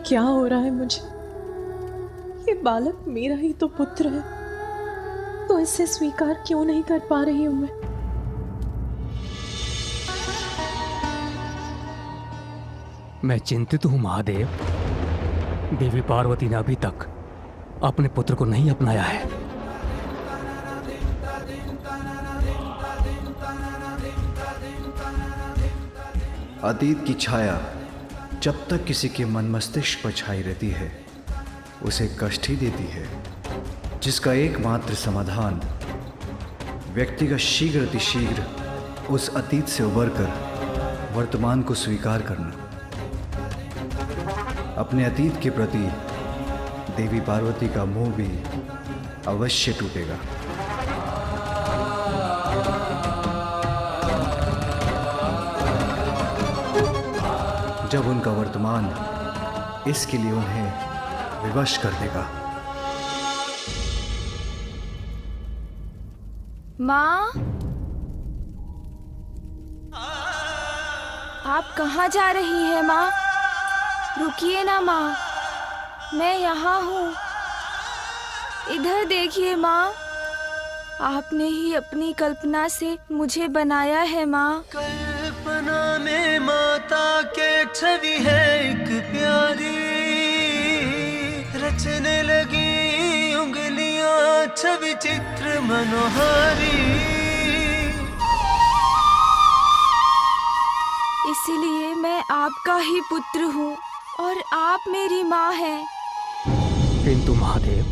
क्या हो रहा है मुझे? ये बालक मेरा ही तो पुत्र है, तो इसे स्वीकार क्यों नहीं कर पा रही हूं मैं? मैं चिंतित हूं महादेव। देवी पार्वती ने अभी तक अपने पुत्र को नहीं अपनाया है। अतीत की छाया जब तक किसी के मन मस्तिष्क पर छाई रहती है उसे कष्ट ही देती है, जिसका एकमात्र समाधान व्यक्ति का शीघ्र अतिशीघ्र उस अतीत से उबरकर वर्तमान को स्वीकार करना। अपने अतीत के प्रति देवी पार्वती का मोह भी अवश्य टूटेगा। जब उनका वर्तमान इसके लिए उन्हें विवश कर देगा। माँ, आप कहाँ जा रही हैं माँ? रुकिए ना माँ, मैं यहाँ हूँ। इधर देखिए माँ, आपने ही अपनी कल्पना से मुझे बनाया है माँ। कल्पना में माता के छवि है एक प्यारी, रचने लगी उंगलियां छवि चित्र मनोहारी। इसीलिए मैं आपका ही पुत्र हूँ और आप मेरी माँ हैं। किंतु महादेव,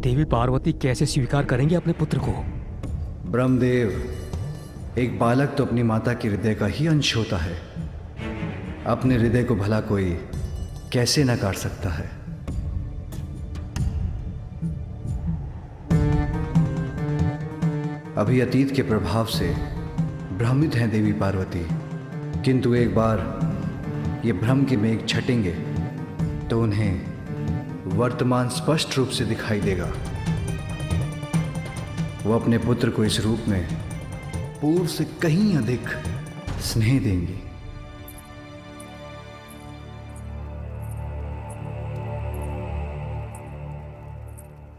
देवी पार्वती कैसे स्वीकार करेंगे अपने पुत्र को? ब्रह्मदेव, एक बालक तो अपनी माता के हृदय का ही अंश होता है। अपने हृदय को भला कोई कैसे नकार सकता है? अभी अतीत के प्रभाव से भ्रमित हैं देवी पार्वती, किंतु एक बार ये भ्रम के मेघ छटेंगे तो उन्हें वर्तमान स्पष्ट रूप से दिखाई देगा। वो अपने पुत्र को इस रूप में पूर्व से कहीं अधिक स्नेह देंगी।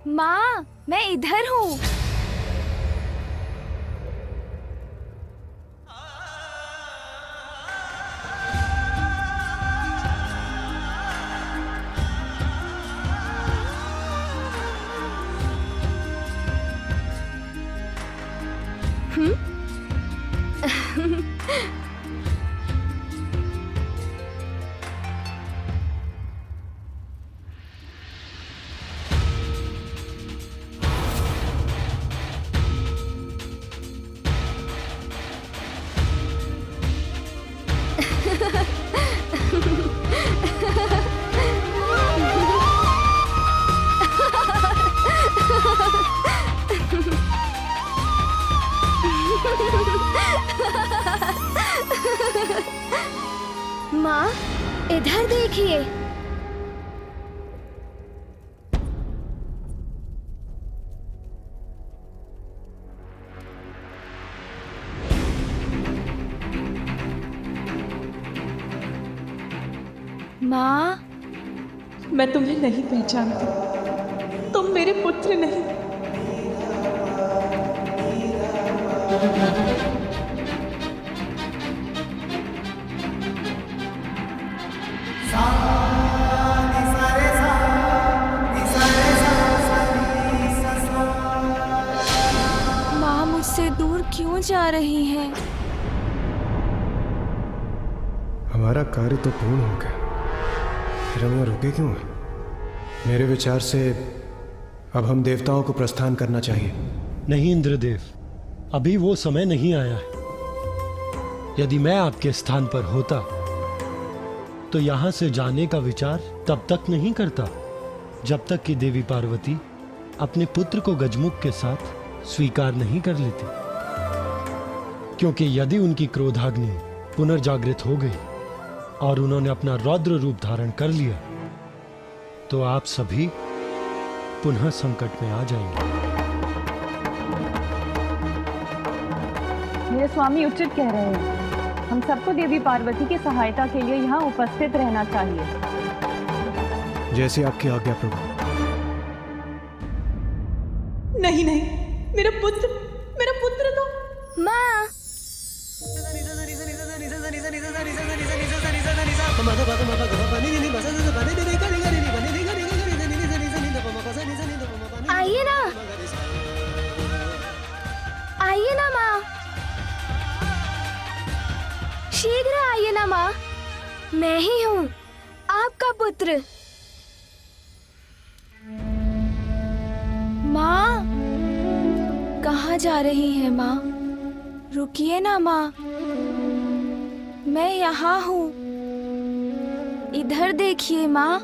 माँ, मैं इधर हूँ। माँ, इधर देखिए। माँ, मैं तुम्हें नहीं पहचानती, तुम मेरे पुत्र नहीं। माँ मुझसे दूर क्यों जा रही हैं? हमारा कार्य तो पूर्ण हो गया, फिर हम यहाँ रुके क्यों हैं? मेरे विचार से अब हम देवताओं को प्रस्थान करना चाहिए। नहीं इंद्रदेव, अभी वो समय नहीं आया है। यदि मैं आपके स्थान पर होता तो यहाँ से जाने का विचार तब तक नहीं करता जब तक कि देवी पार्वती अपने पुत्र को गजमुख के साथ स्वीकार नहीं कर लेती। क्योंकि यदि उनकी क्रोधाग्नि पुनर्जागृत हो गई और उन्होंने अपना रौद्र रूप धारण कर लिया तो आप सभी पुनः संकट में आ जाएंगे। मेरे स्वामी उचित कह रहे हैं। हम सबको देवी पार्वती की सहायता के लिए यहाँ उपस्थित रहना चाहिए। जैसी आपकी आज्ञा प्रभु। नहीं नहीं, मेरा पुत्र तो। माँ, आइए ना, आइए ना माँ, शीघ्र आइए ना माँ, मैं ही हूँ आपका पुत्र। माँ, कहाँ जा रही हैं माँ? रुकिए ना माँ, मैं यहाँ हूँ, इधर देखिए माँ।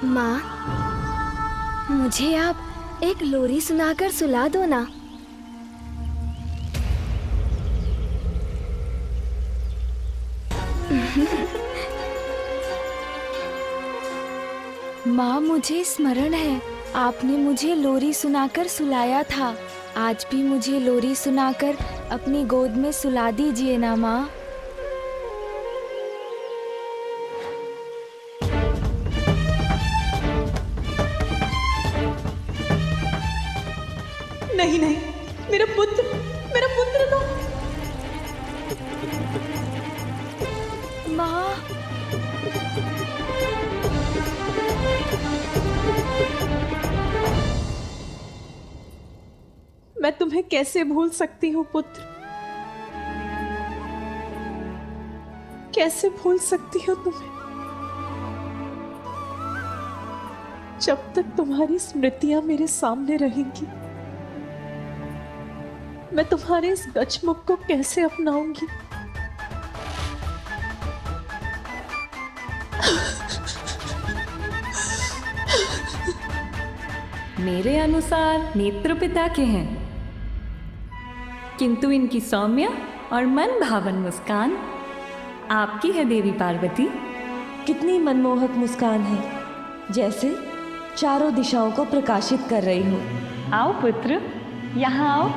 माँ, मुझे आप एक लोरी सुनाकर सुला दो ना। माँ, मुझे स्मरण है, आपने मुझे लोरी सुनाकर सुलाया था। आज भी मुझे लोरी सुनाकर अपनी गोद में सुला दीजिए ना माँ। नहीं नहीं, मेरा पुत्र तो। माँ, मैं तुम्हें कैसे भूल सकती हूँ पुत्र, कैसे भूल सकती हूँ तुम्हें, जब तक तुम्हारी स्मृतियां मेरे सामने रहेंगी मैं तुम्हारे इस गचमुख को कैसे अपनाऊंगी। मेरे अनुसार नेत्र पिता के हैं, किंतु इनकी सौम्य और मन भावन मुस्कान आपकी है देवी पार्वती। कितनी मनमोहक मुस्कान है, जैसे चारों दिशाओं को प्रकाशित कर रही हो। आओ पुत्र, यहाँ आओ,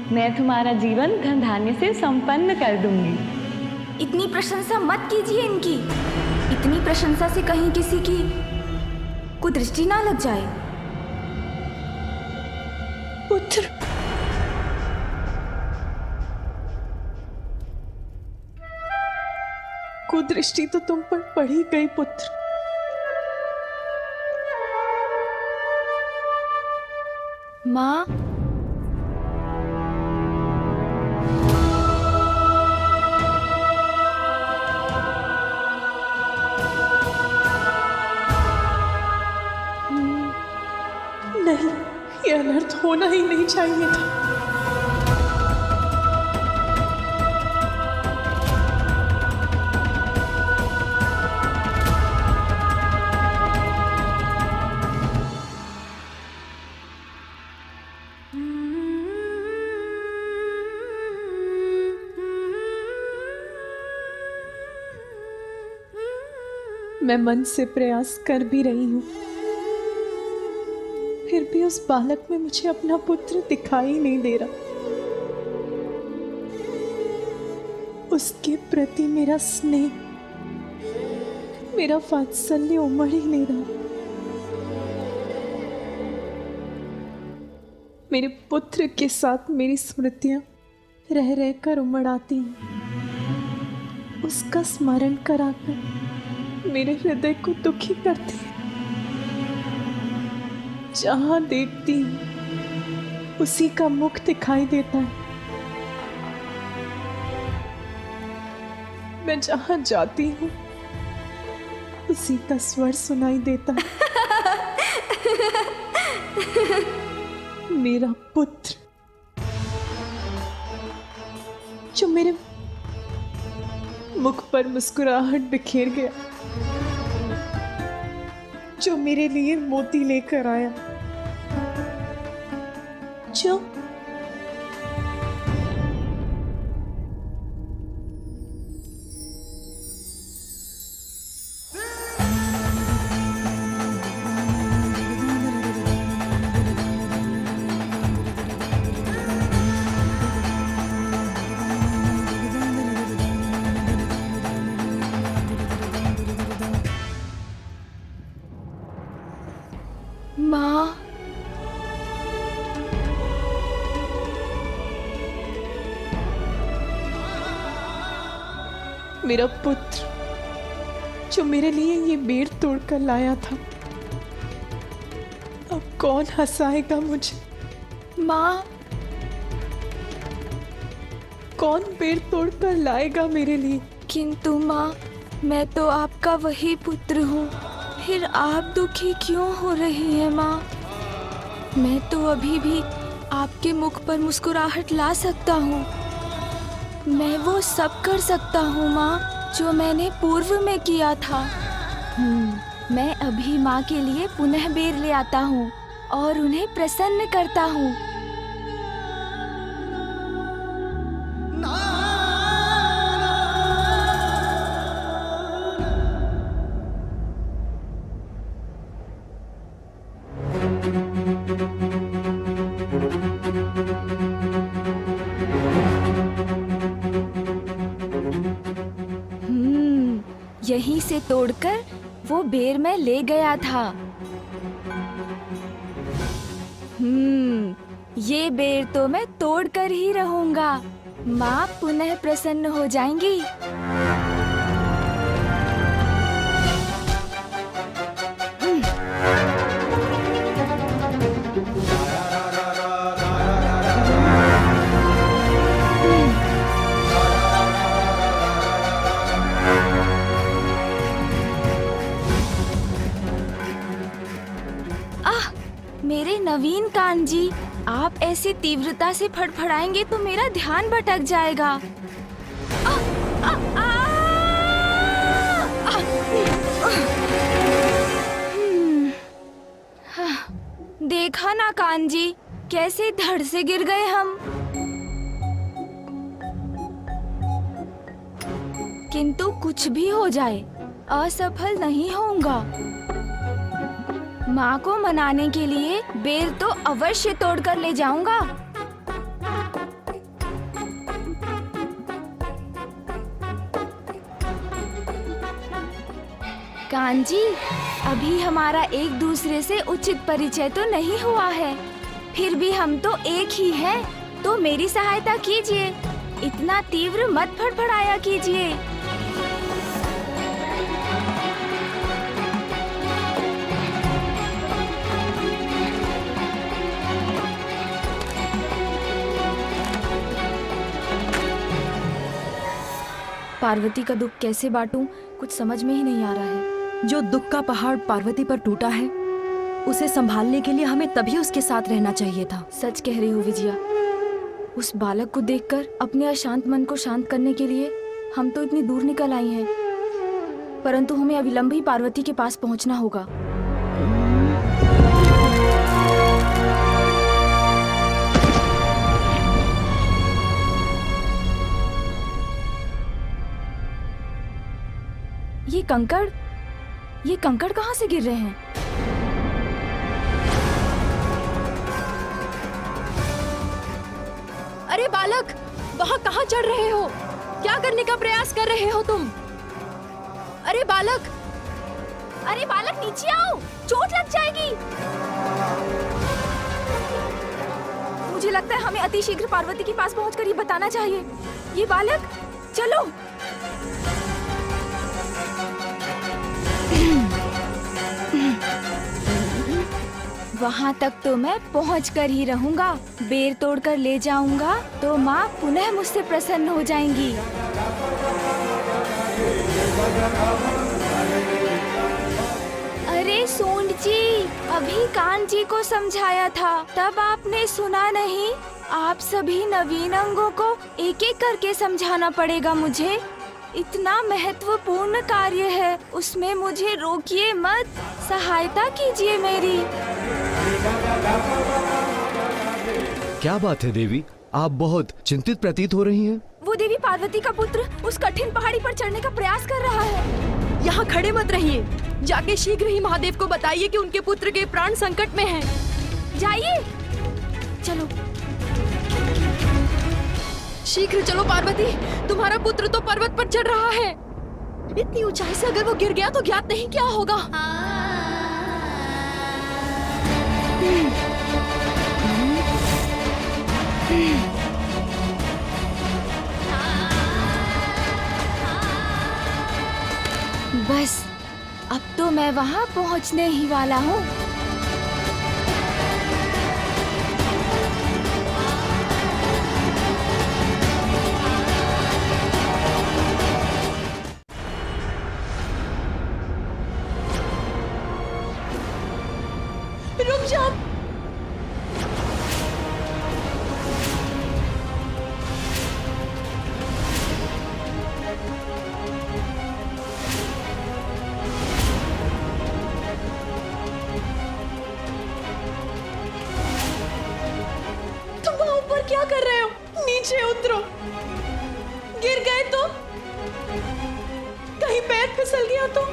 मैं तुम्हारा जीवन धन धान्य से संपन्न कर दूंगी। इतनी प्रशंसा मत कीजिए इनकी। इतनी प्रशंसा से कहीं किसी की कुदृष्टि ना लग जाए। पुत्र, कुदृष्टि तो तुम पर पड़ ही गई पुत्र। माँ, नहीं, ये अनर्थ होना ही नहीं चाहिए था। मैं मन से प्रयास कर भी रही हूं, फिर भी उस बालक में मुझे अपना पुत्र दिखाई नहीं दे रहा। उसके प्रति मेरा स्नेह, मेरा वात्सल्य उमड़ ही नहीं रहा। मेरे पुत्र के साथ मेरी स्मृतियां रह रहकर उमड़ आती हैं। उसका स्मरण कराकर मेरे हृदय को दुखी करती है। जहां देखती हूं उसी का मुख दिखाई देता है। मैं जहां जाती हूं उसी का स्वर सुनाई देता है। मेरा पुत्र जो मुख पर मुस्कुराहट बिखेर गया जो मेरे लिए मोती लेकर आया, जो माँ, मेरा पुत्र जो मेरे लिए ये बेर तोड़कर लाया था, अब कौन हंसाएगा मुझे? माँ, कौन बेर तोड़कर लाएगा मेरे लिए? किंतु माँ, मैं तो आपका वही पुत्र हूँ, फिर आप दुखी क्यों हो रही हैं माँ? मैं तो अभी भी आपके मुख पर मुस्कुराहट ला सकता हूँ। मैं वो सब कर सकता हूँ माँ जो मैंने पूर्व में किया था। मैं अभी माँ के लिए पुनः बेर ले आता हूँ और उन्हें प्रसन्न करता हूँ। यहीं से तोड़कर वो बेर मैं ले गया था। ये बेर तो मैं तोड़कर ही रहूंगा। माँ पुनः प्रसन्न हो जाएंगी। मेरे नवीन कान जी, आप ऐसी तीव्रता से फड़फड़ाएंगे तो मेरा ध्यान भटक जाएगा। देखा ना कान जी, कैसे धड़ से गिर गए हम। किंतु कुछ भी हो जाए, असफल नहीं होऊंगा। माँ को मनाने के लिए बेर तो अवश्य तोड़कर ले जाऊंगा। कान जी, अभी हमारा एक दूसरे से उचित परिचय तो नहीं हुआ है, फिर भी हम तो एक ही हैं, तो मेरी सहायता कीजिए। इतना तीव्र मत फड़फड़ाया कीजिए। पार्वती का दुख कैसे बांटूं, कुछ समझ में ही नहीं आ रहा है। जो दुख का पहाड़ पार्वती पर टूटा है, उसे संभालने के लिए हमें तभी उसके साथ रहना चाहिए था। सच कह रही हो विजया। उस बालक को देखकर अपने अशांत मन को शांत करने के लिए हम तो इतनी दूर निकल आई हैं, परंतु हमें अविलंब ही पार्वती के पास पहुंचना होगा। ये कंकड़ कहाँ से गिर रहे हैं? अरे बालक, वहाँ कहाँ चढ़ रहे हो? क्या करने का प्रयास कर रहे हो तुम? अरे बालक, नीचे आओ, चोट लग जाएगी। मुझे लगता है हमें अतिशीघ्र पार्वती के पास पहुंचकर ये बताना चाहिए। ये बालक, चलो। वहाँ तक तो मैं पहुँच कर ही रहूंगा। बेर तोड़कर ले जाऊंगा तो माँ पुनः मुझसे प्रसन्न हो जाएंगी। अरे सूंड जी, अभी कान जी को समझाया था, तब आपने सुना नहीं। आप सभी नवीन अंगों को एक एक करके समझाना पड़ेगा मुझे। इतना महत्वपूर्ण कार्य है, उसमें मुझे रोकिए मत, सहायता कीजिए मेरी। क्या बात है देवी, आप बहुत चिंतित प्रतीत हो रही हैं। वो देवी पार्वती का पुत्र उस कठिन पहाड़ी पर चढ़ने का प्रयास कर रहा है। यहाँ खड़े मत रहिए, जाके शीघ्र ही महादेव को बताइए कि उनके पुत्र के प्राण संकट में हैं। जाइए, चलो शीघ्र चलो पार्वती, तुम्हारा पुत्र तो पर्वत पर चढ़ रहा है। इतनी ऊंचाई से अगर वो गिर गया तो ज्ञात नहीं क्या होगा। बस अब तो मैं वहां पहुंचने ही वाला हूँ। रुक जाओ। तुम वहां ऊपर क्या कर रहे हो? नीचे उतरो। गिर गए तो? कहीं पैर फिसल गया तो?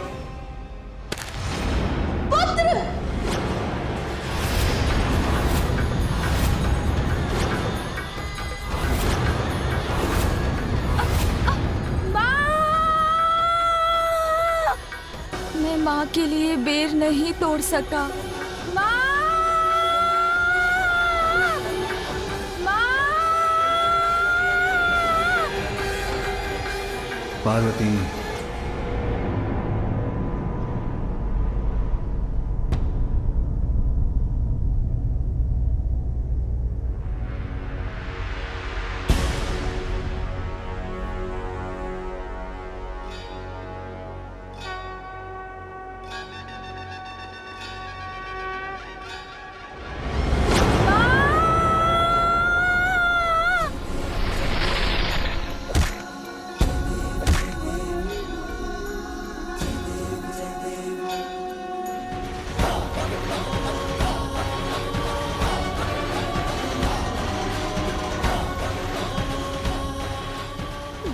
पुत्र! मैं माँ के लिए बेर नहीं तोड़ सका। माँ! माँ! पार्वती,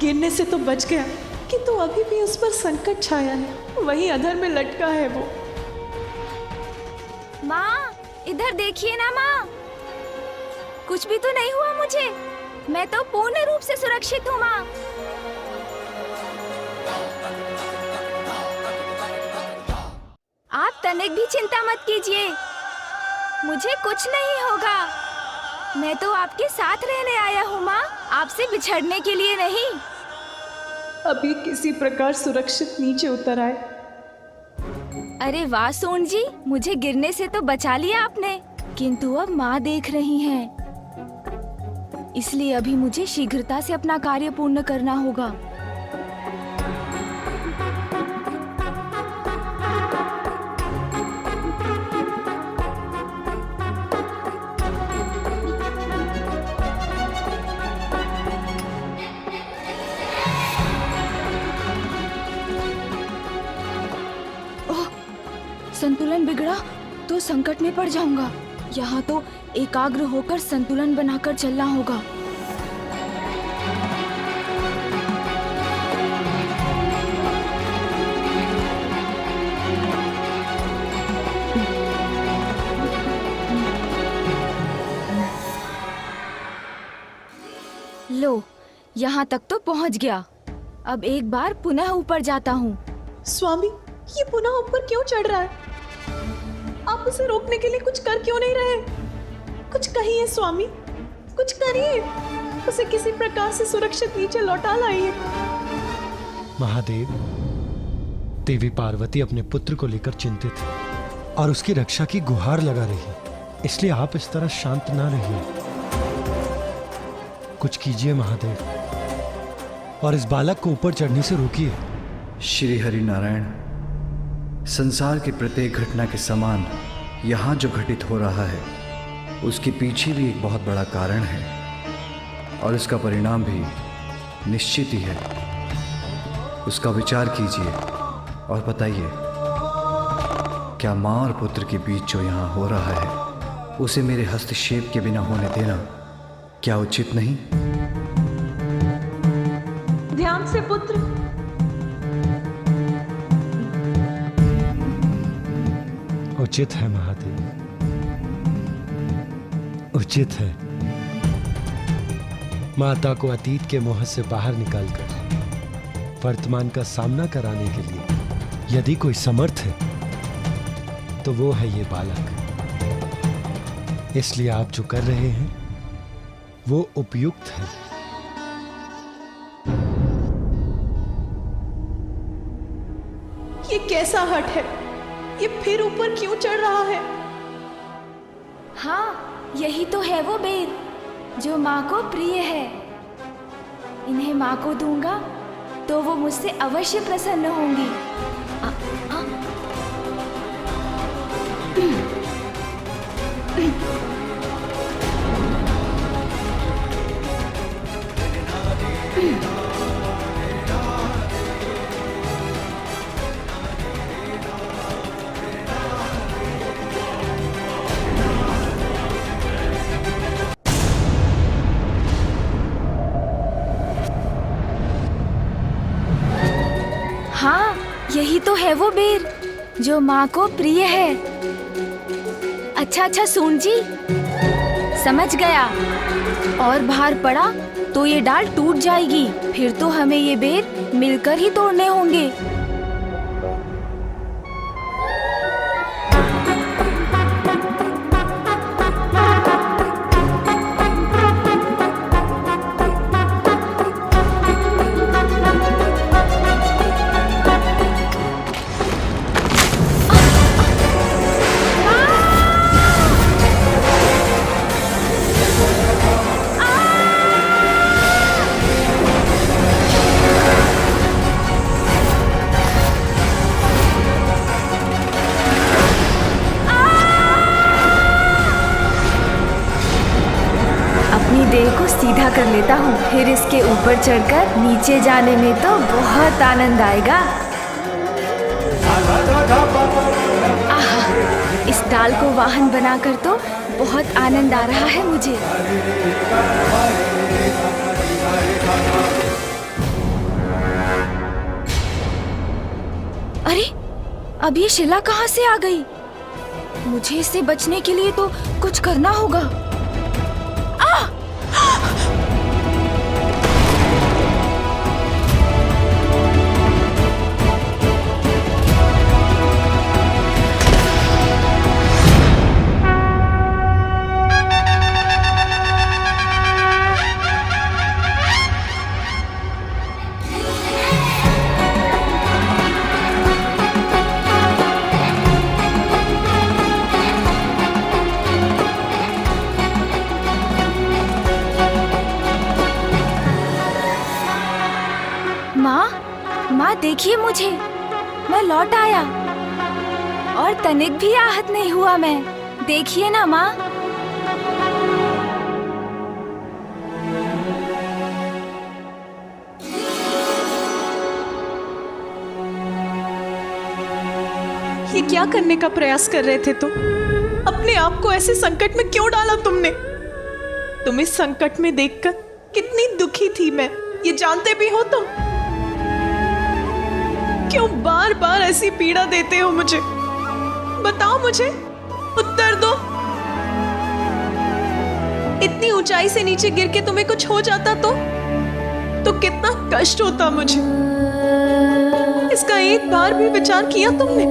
गिरने से तो बच गया, किंतु अभी भी उस पर संकट छाया है। वहीं अधर में लटका है वो। माँ, इधर देखिए ना माँ, कुछ भी तो नहीं हुआ मुझे। मैं तो पूर्ण रूप से सुरक्षित हूँ माँ। आप तनिक भी चिंता मत कीजिए, मुझे कुछ नहीं होगा। मैं तो आपके साथ रहने आया हूँ माँ, आपसे बिछड़ने के लिए नहीं। अभी किसी प्रकार सुरक्षित नीचे उतर आए। अरे वाह सोन जी, मुझे गिरने से तो बचा लिया आपने, किंतु अब माँ देख रही हैं, इसलिए अभी मुझे शीघ्रता से अपना कार्य पूर्ण करना होगा। संतुलन बिगड़ा तो संकट में पड़ जाऊंगा। यहाँ तो एकाग्र होकर संतुलन बनाकर चलना होगा। लो, यहाँ तक तो पहुँच गया। अब एक बार पुनः ऊपर जाता हूँ। स्वामी, ये पुनः ऊपर क्यों चढ़ रहा है? आप उसे रोकने के लिए कुछ कर क्यों नहीं रहे? कुछ कहिए स्वामी, कुछ करिए, उसे किसी प्रकार से सुरक्षित नीचे लौटा लाइए। महादेव, देवी पार्वती अपने पुत्र को लेकर चिंतित है और उसकी रक्षा की गुहार लगा रही है, इसलिए आप इस तरह शांत ना रहिए। कुछ कीजिए महादेव और इस बालक को ऊपर चढ़ने से रोकिए। श्री हरि नारायण, संसार की प्रत्येक घटना के समान यहाँ जो घटित हो रहा है उसके पीछे भी एक बहुत बड़ा कारण है और इसका परिणाम भी निश्चित ही है। उसका विचार कीजिए और बताइए, क्या माँ और पुत्र के बीच जो यहाँ हो रहा है उसे मेरे हस्तक्षेप के बिना होने देना क्या उचित नहीं? ध्यान से पुत्र। उचित है महादेव, उचित है। माता को अतीत के मोह से बाहर निकालकर वर्तमान का सामना कराने के लिए यदि कोई समर्थ है तो वो है ये बालक। इसलिए आप जो कर रहे हैं वो उपयुक्त है। ये कैसा हट है? ये फिर ऊपर क्यों चढ़ रहा है? हाँ, यही तो है वो बेर जो माँ को प्रिय है। इन्हें माँ को दूंगा तो वो मुझसे अवश्य प्रसन्न होंगी। हाँ, यही तो है वो बेर जो माँ को प्रिय है। अच्छा सून जी, समझ गया। और भार पड़ा तो ये डाल टूट जाएगी, फिर तो हमें ये बेर मिलकर ही तोड़ने होंगे। देह को सीधा कर लेता हूँ, फिर इसके ऊपर चढ़कर नीचे जाने में तो बहुत आनंद आएगा। आहा, इस डाल को वाहन बनाकर तो बहुत आनंद आ रहा है मुझे। अरे, अब ये शिला कहाँ से आ गई? मुझे इससे बचने के लिए तो कुछ करना होगा। माँ देखिए मुझे, मैं लौट आया और तनिक भी आहत नहीं हुआ मैं। देखिए ना माँ। ये क्या करने का प्रयास कर रहे थे तुम? अपने आप को ऐसे संकट में क्यों डाला तुमने? तुम इस संकट में देखकर कितनी दुखी थी मैं, ये जानते भी हो तुम। क्यों बार बार ऐसी पीड़ा देते हो मुझे? बताओ मुझे, उत्तर दो। इतनी ऊंचाई से नीचे गिर के तुम्हें कुछ हो जाता तो कितना कष्ट होता मुझे। इसका एक बार भी विचार किया तुमने?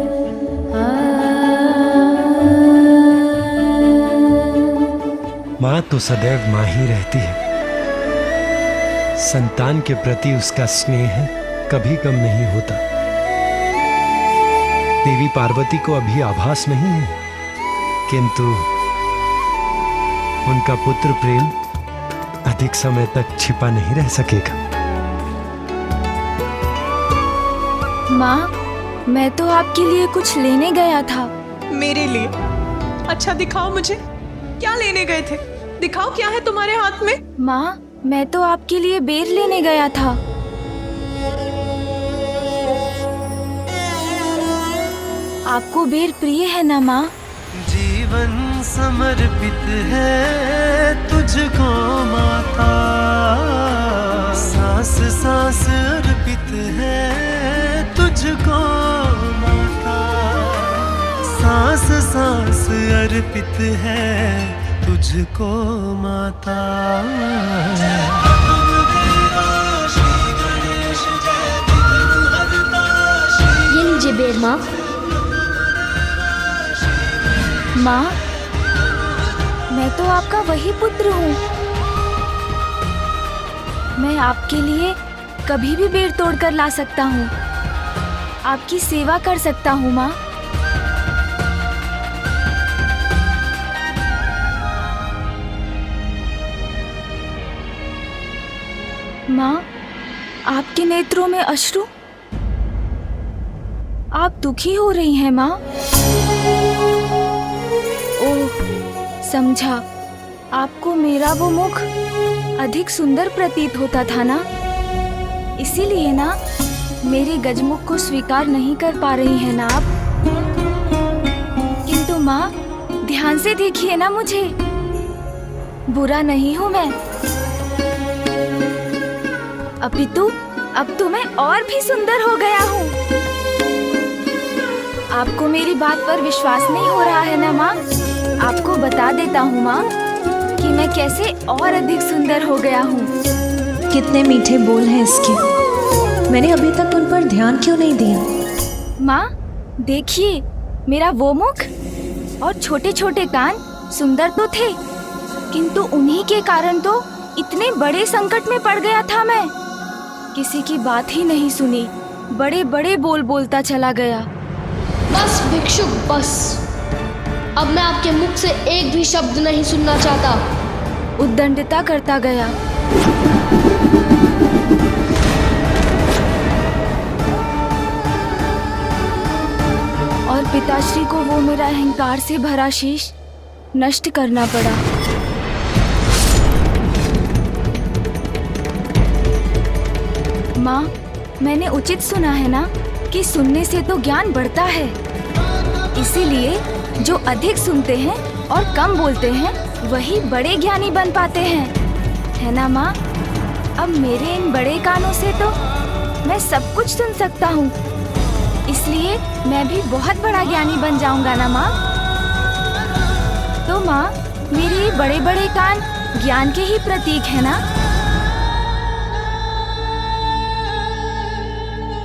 माँ तो सदैव माँ ही रहती है। संतान के प्रति उसका स्नेह कभी कम नहीं होता। देवी पार्वती को अभी आभास नहीं है, किंतु उनका पुत्र प्रेम अधिक समय तक छिपा नहीं रह सकेगा। माँ, मैं तो आपके लिए कुछ लेने गया था। मेरे लिए? अच्छा दिखाओ मुझे, क्या लेने गए थे? दिखाओ क्या है तुम्हारे हाथ में? माँ, मैं तो आपके लिए बेर लेने गया था। आपको बेर प्रिय है ना माँ? जीवन समर्पित है तुझको माता, सांस सांस अर्पित है तुझको माता, सांस सांस अर्पित है तुझको माता। ये लीजिए बेर माँ। माँ, मैं तो आपका वही पुत्र हूँ। मैं आपके लिए कभी भी बेर तोड़ कर ला सकता हूँ, आपकी सेवा कर सकता हूँ माँ। माँ, आपके नेत्रों में अश्रु, आप दुखी हो रही हैं माँ। ओह, समझा, आपको मेरा वो मुख अधिक सुंदर प्रतीत होता था ना, इसीलिए ना मेरे गजमुख को स्वीकार नहीं कर पा रही हैं ना आप। किंतु माँ, ध्यान से देखिए ना मुझे, बुरा नहीं हूँ मैं, अपितु अब तो मैं और भी सुंदर हो गया हूँ। आपको मेरी बात पर विश्वास नहीं हो रहा है ना माँ? आपको बता देता हूँ माँ कि मैं कैसे और अधिक सुंदर हो गया हूँ। कितने मीठे बोल हैं इसके, मैंने अभी तक उन पर ध्यान क्यों नहीं दिया? माँ देखिए, मेरा वो मुख और छोटे छोटे कान सुंदर तो थे, किंतु उन्हीं के कारण तो इतने बड़े संकट में पड़ गया था मैं। किसी की बात ही नहीं सुनी, बड़े बड़े बोल बोलता चला गया। बस भिक्षुक बस, अब मैं आपके मुख से एक भी शब्द नहीं सुनना चाहता। उद्दंडता करता गया। और पिताश्री को वो मेरा अहंकार से भरा शीश नष्ट करना पड़ा। माँ, मैंने उचित सुना है ना कि सुनने से तो ज्ञान बढ़ता है, इसीलिए जो अधिक सुनते हैं और कम बोलते हैं वही बड़े ज्ञानी बन पाते हैं, है ना माँ? अब मेरे इन बड़े कानों से तो मैं सब कुछ सुन सकता हूँ, इसलिए मैं भी बहुत बड़ा ज्ञानी बन जाऊंगा ना माँ? तो माँ, मेरे ये बड़े बड़े कान ज्ञान के ही प्रतीक है ना?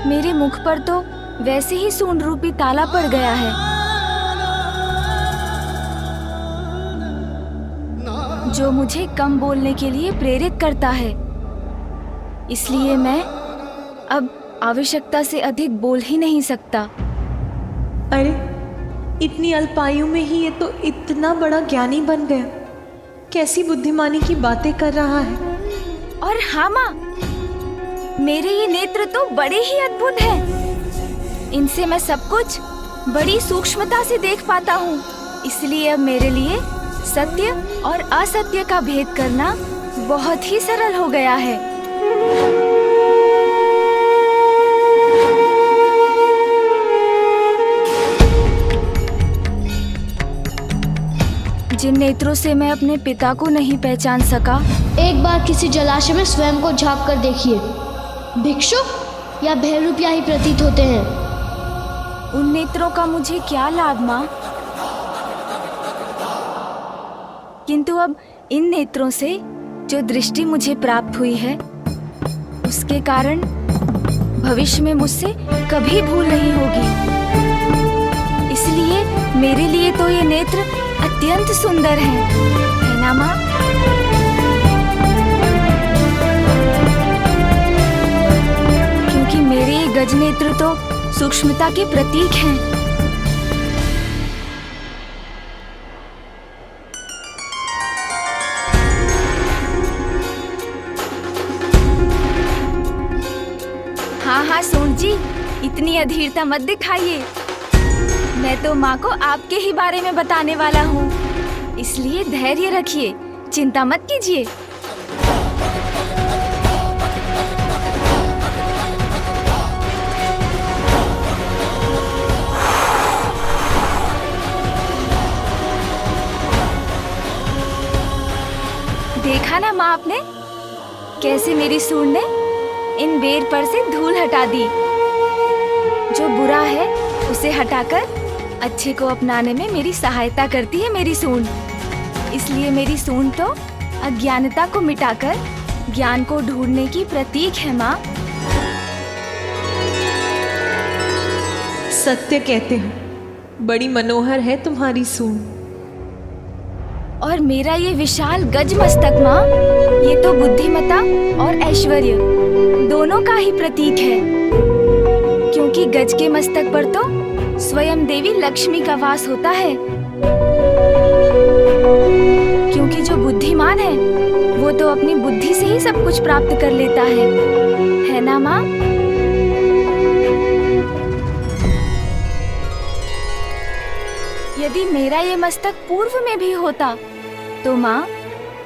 मेरे मुख पर तो वैसे ही सूंड रूपी ताला पड़ गया है, जो मुझे कम बोलने के लिए प्रेरित करता है। इसलिए मैं अब आवश्यकता से अधिक बोल ही नहीं सकता। अरे, इतनी अल्पायु में ही ये तो इतना बड़ा ज्ञानी बन गया, कैसी बुद्धिमानी की बातें कर रहा है। और हाँ माँ, मेरे ये नेत्र तो बड़े ही अद्भुत हैं। इनसे मैं सब कुछ बड़ी सूक्ष्मता से देख पाता हूँ, इसलिए अब मेरे लिए सत्य और असत्य का भेद करना बहुत ही सरल हो गया है। जिन नेत्रों से मैं अपने पिता को नहीं पहचान सका, एक बार किसी जलाशय में स्वयं को झांक कर देखिए, भिक्षुक या भैरूपिया ही प्रतीत होते हैं। उन नेत्रों का मुझे क्या लाभ माँ? किंतु अब इन नेत्रों से जो दृष्टि मुझे प्राप्त हुई है, उसके कारण भविष्य में मुझसे कभी भूल नहीं होगी। इसलिए मेरे लिए तो ये नेत्र अत्यंत सुंदर हैं, है ना माँ? क्योंकि मेरे ये गज नेत्र तो सूक्ष्मता के प्रतीक हैं। हाँ सूंड जी, इतनी अधीरता मत दिखाइए। मैं तो माँ को आपके ही बारे में बताने वाला हूँ, इसलिए धैर्य रखिए, चिंता मत कीजिए। कैसे मेरी सूंड ने इन बेर पर से धूल हटा दी। जो बुरा है उसे हटाकर अच्छे को अपनाने में मेरी सहायता करती है मेरी सूंड। इसलिए मेरी सूंड तो अज्ञानता को मिटाकर ज्ञान को ढूंढने की प्रतीक है माँ। सत्य कहते हैं, बड़ी मनोहर है तुम्हारी सूंड। और मेरा ये विशाल गज मस्तक माँ, ये तो बुद्धिमता और ऐश्वर्य दोनों का ही प्रतीक है। क्योंकि गज के मस्तक पर तो स्वयं देवी लक्ष्मी का वास होता है। क्योंकि जो बुद्धिमान है वो तो अपनी बुद्धि से ही सब कुछ प्राप्त कर लेता है ना माँ? यदि मेरा ये मस्तक पूर्व में भी होता तो माँ,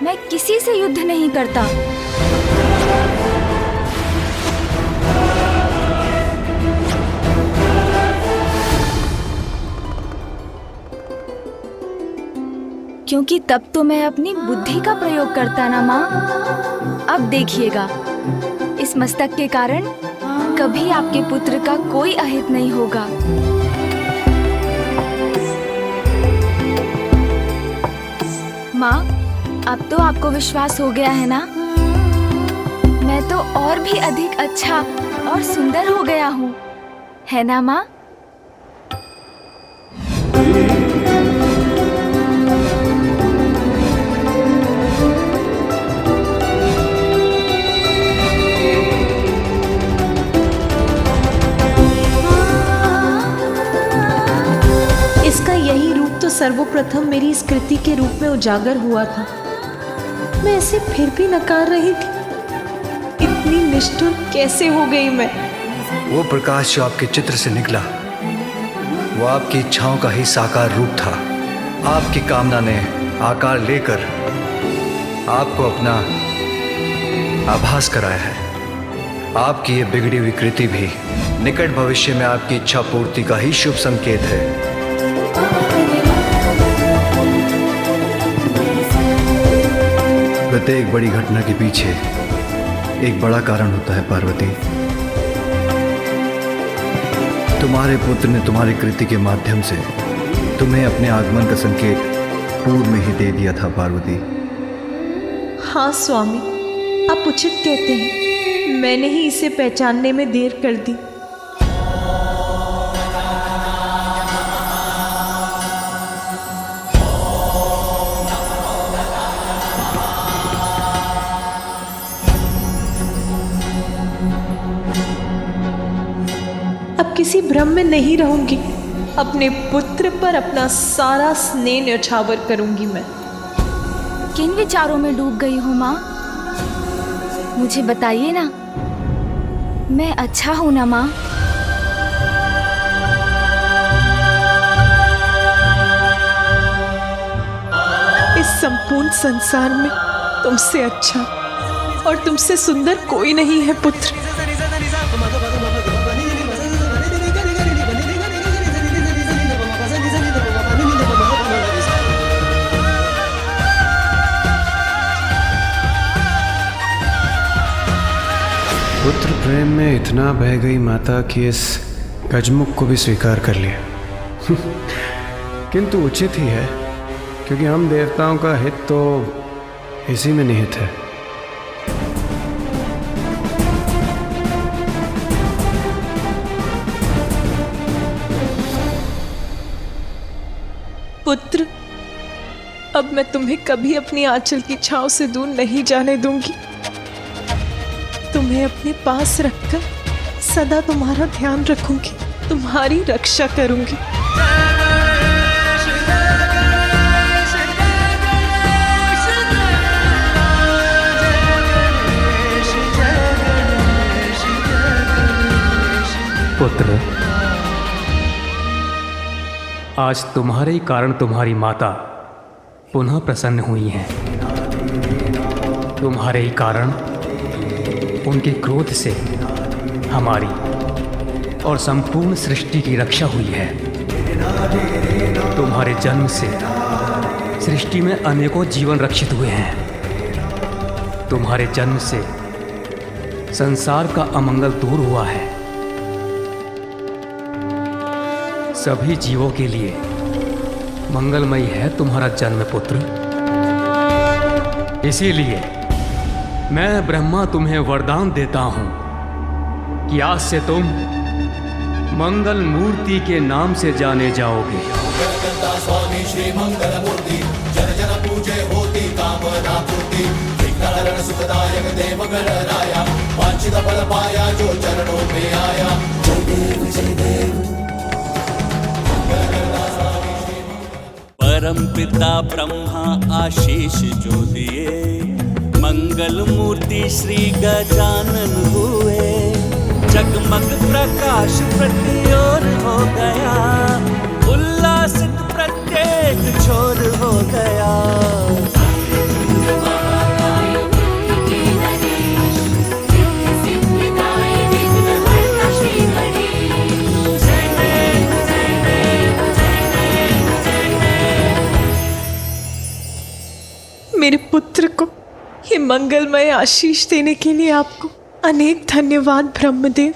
मैं किसी से युद्ध नहीं करता। क्योंकि तब तो मैं अपनी बुद्धि का प्रयोग करता ना माँ। अब देखिएगा, इस मस्तक के कारण कभी आपके पुत्र का कोई अहित नहीं होगा। माँ, अब तो आपको विश्वास हो गया है ना? मैं तो और भी अधिक अच्छा और सुंदर हो गया हूँ, है ना माँ? इसका यही रूप तो सर्वप्रथम मेरी इस कृति के रूप में उजागर हुआ था। मैं इसे फिर भी नकार रही थी। इतनी निष्ठुर कैसे हो गई मैं? वो प्रकाश जो आपके चित्र से निकला, वो आपकी इच्छाओं का ही साकार रूप था। आपकी कामना ने आकार लेकर आपको अपना आभास कराया है। आपकी ये बिगड़ी हुई कृति भी निकट भविष्य में आपकी इच्छा पूर्ति का ही शुभ संकेत है। प्रत्येक बड़ी घटना के पीछे एक बड़ा कारण होता है पार्वती। तुम्हारे पुत्र ने तुम्हारी कृति के माध्यम से तुम्हें अपने आगमन का संकेत पूर्व में ही दे दिया था पार्वती। हाँ स्वामी, आप उचित कहते हैं। मैंने ही इसे पहचानने में देर कर दी। अब किसी भ्रम में नहीं रहूंगी। अपने पुत्र पर अपना सारा स्नेह न्यौछावर करूंगी मैं। किन विचारों में डूब गई हूँ माँ? मुझे बताइए ना। मैं अच्छा हूँ ना माँ? इस संपूर्ण संसार में तुमसे अच्छा और तुमसे सुंदर कोई नहीं है पुत्र। पुत्र प्रेम में इतना बह गई माता कि इस गजमुख को भी स्वीकार कर लिया। किंतु उचित ही है, क्योंकि हम देवताओं का हित तो इसी में निहित है। पुत्र, अब मैं तुम्हें कभी अपनी आंचल की छांव से दूर नहीं जाने दूंगी। तुम्हें अपने पास रखकर सदा तुम्हारा ध्यान रखूंगी, तुम्हारी रक्षा करूंगी। पुत्र, आज तुम्हारे ही कारण तुम्हारी माता पुनः प्रसन्न हुई हैं। तुम्हारे ही कारण उनके क्रोध से हमारी और संपूर्ण सृष्टि की रक्षा हुई है। तुम्हारे जन्म से सृष्टि में अनेकों जीवन रक्षित हुए हैं। तुम्हारे जन्म से संसार का अमंगल दूर हुआ है। सभी जीवों के लिए मंगलमयी है तुम्हारा जन्म पुत्र। इसीलिए मैं ब्रह्मा तुम्हें वरदान देता हूं कि आज से तुम मंगल मूर्ति के नाम से जाने जाओगे। स्वामी श्री मंगल मूर्ति जन जन पूजे होती कामना पूर्ति विघ्नहरण सुखदायक देव गणराया वांछित फल पाया जो चरणों में आया। जय देव परम पिता ब्रह्मा आशीष जो दिए, मंगल मूर्ति श्री गजानन हुए। जगमग प्रकाश प्रति ओर हो गया, उल्लासित प्रत्येक छोर हो गया। मेरे पुत्र को ये मंगलमय आशीष देने के लिए आपको अनेक धन्यवाद ब्रह्मदेव।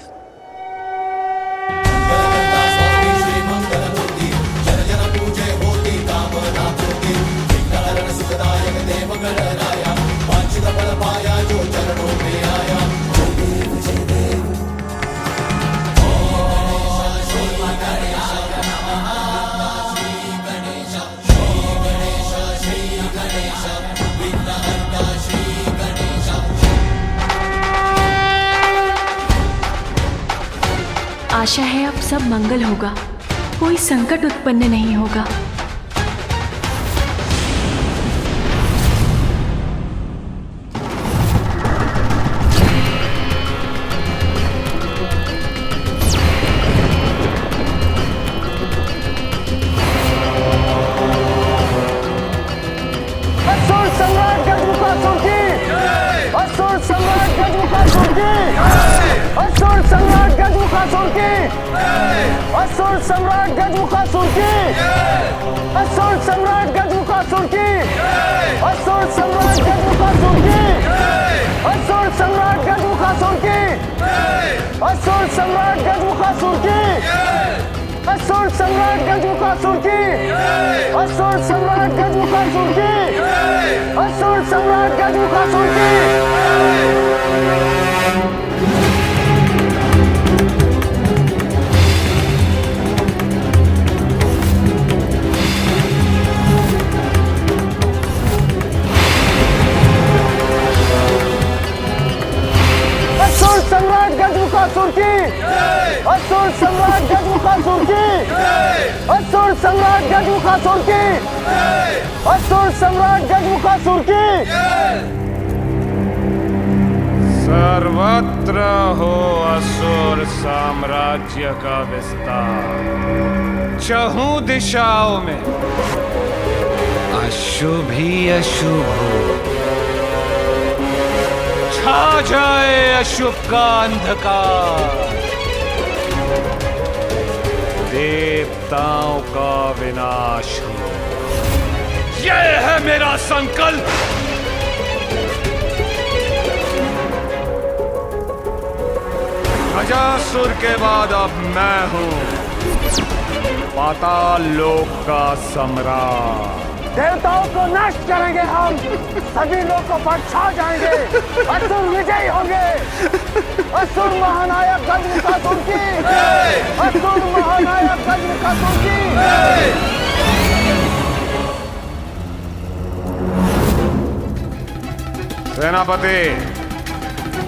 आशा है अब सब मंगल होगा, कोई संकट उत्पन्न नहीं होगा। असुर सम्राट गजमुखासुर की, असुर सम्राट गजमुखासुर की, असुर सम्राट गजमुखासुर की, असुर सम्राट गजमुखासुर की, असुर सम्राट गजमुखासुर की, असुर सम्राट गजमुखासुर की, असुर सम्राट गजमुखासुर की, असुर सम्राट गजमुखासुर की, असुर सम्राट गजमुखासुर की, असुर सम्राट गजमुखासुर की, असुर सम्राट गजमुखासुर की। असुर सम्राट गजमुखासुर की, असुर सम्राट गजमुखासुर की, असुर सम्राट गजमुखासुर की, असुर सम्राट गजमुखासुर की। सर्वत्र हो असुर साम्राज्य का विस्तार, चहुं दिशाओं में अशुभ ही अशुभ हो, छा जाए अशुभ का अंधकार, देवताओं का विनाश हो। यह है मेरा संकल्प। गजासुर के बाद अब मैं हूं पाताल लोक का सम्राट। देवताओं को नष्ट करेंगे हम, सभी लोगों पर छा जाएंगे, असुर विजयी होंगे। असुर महानायक गजमुखासुर की, असुर महानायक गजमुखासुर की। सेनापति,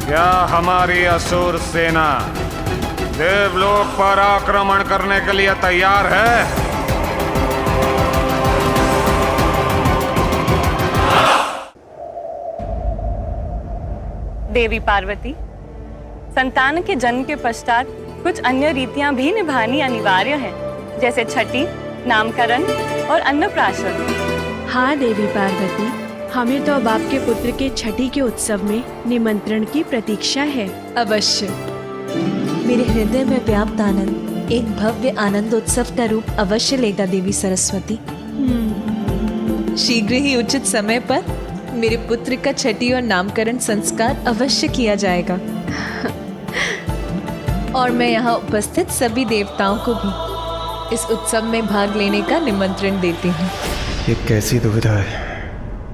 क्या हमारी असुर सेना देवलोक पर आक्रमण करने के लिए तैयार है? देवी पार्वती, संतान के जन्म के पश्चात कुछ अन्य रीतियां भी निभानी अनिवार्य हैं, जैसे छठी, नामकरण और अन्नप्राशन। हाँ देवी पार्वती, हमें तो अब आपके पुत्र के छठी के उत्सव में निमंत्रण की प्रतीक्षा है। अवश्य। मेरे हृदय में व्याप्त आनंद एक भव्य आनंद उत्सव का रूप अवश्य लेगा देवी सरस्वती। शीघ्र ही उचित समय पर मेरे पुत्र का छठी और नामकरण संस्कार अवश्य किया जाएगा। और मैं यहाँ उपस्थित सभी देवताओं को भी इस उत्सव में भाग लेने का निमंत्रण देती हूँ। ये कैसी दुविधा है।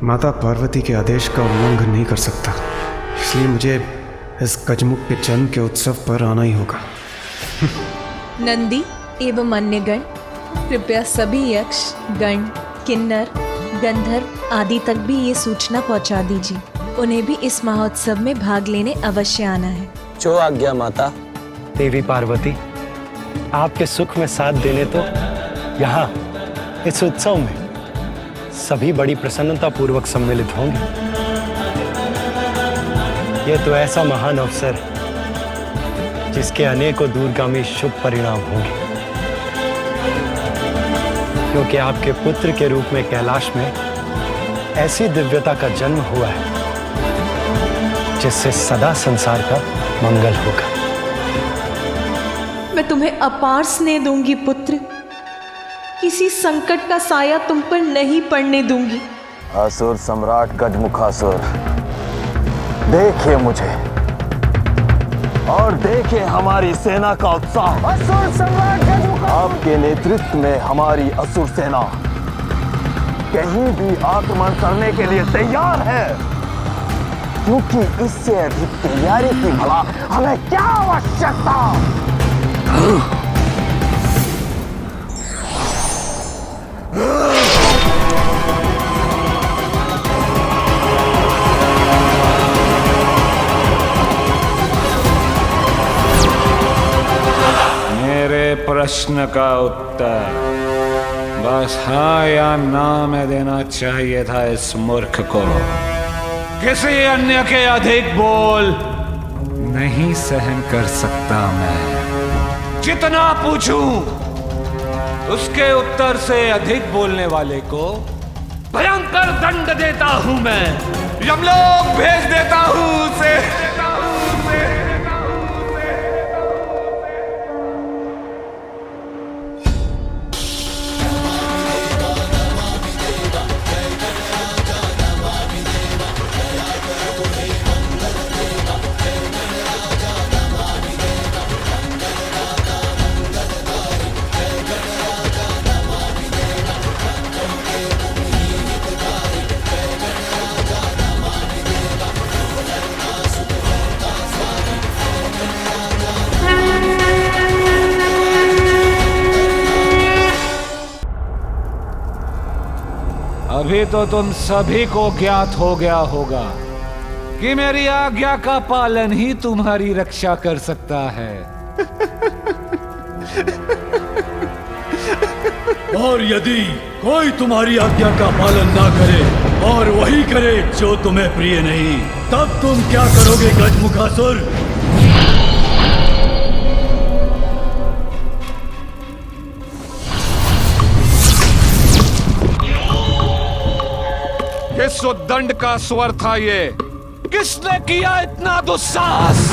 माता पार्वती के आदेश का उल्लंघन नहीं कर सकता, इसलिए मुझे इस गजमुख के जन्म के उत्सव पर आना ही होगा। नंदी एवं अन्य गण कृपया सभी यक्ष गण किन्नर गंधर्व आदि तक भी ये सूचना पहुंचा दीजिए, उन्हें भी इस महोत्सव में भाग लेने अवश्य आना है। जो आज्ञा माता। देवी पार्वती, आपके सुख में साथ देने तो यहाँ इस उत्सव में सभी बड़ी प्रसन्नता पूर्वक सम्मिलित होंगे। यह तो ऐसा महान अवसर जिसके अनेकों दूरगामी शुभ परिणाम होंगे, क्योंकि आपके पुत्र के रूप में कैलाश में ऐसी दिव्यता का जन्म हुआ है जिससे सदा संसार का मंगल होगा। मैं तुम्हें अपार स्नेह दूंगी पुत्र, किसी संकट का साया तुम पर नहीं पड़ने दूंगी। असुर सम्राट गजमुखासुर, देखिए मुझे और देखिए हमारी सेना का उत्साह। असुर सम्राट गजमुखासुर, आपके नेतृत्व में हमारी असुर सेना कहीं भी आक्रमण करने के लिए तैयार है, क्योंकि इससे अधिक तैयारी की भला हमें क्या आवश्यकता। मेरे प्रश्न का उत्तर बस हाँ या ना में देना चाहिए था इस मूर्ख को। किसी अन्य के अधिक बोल नहीं सहन कर सकता मैं। जितना पूछूं उसके उत्तर से अधिक बोलने वाले को भयंकर दंड देता हूं मैं, यमलोक भेज देता हूं उसे। अभी तो तुम सभी को ज्ञात हो गया होगा कि मेरी आज्ञा का पालन ही तुम्हारी रक्षा कर सकता है। और यदि कोई तुम्हारी आज्ञा का पालन ना करे और वही करे जो तुम्हें प्रिय नहीं, तब तुम क्या करोगे गजमुखासुर? किस उद्दंड का स्वर था ये? किसने किया इतना दुस्साहस?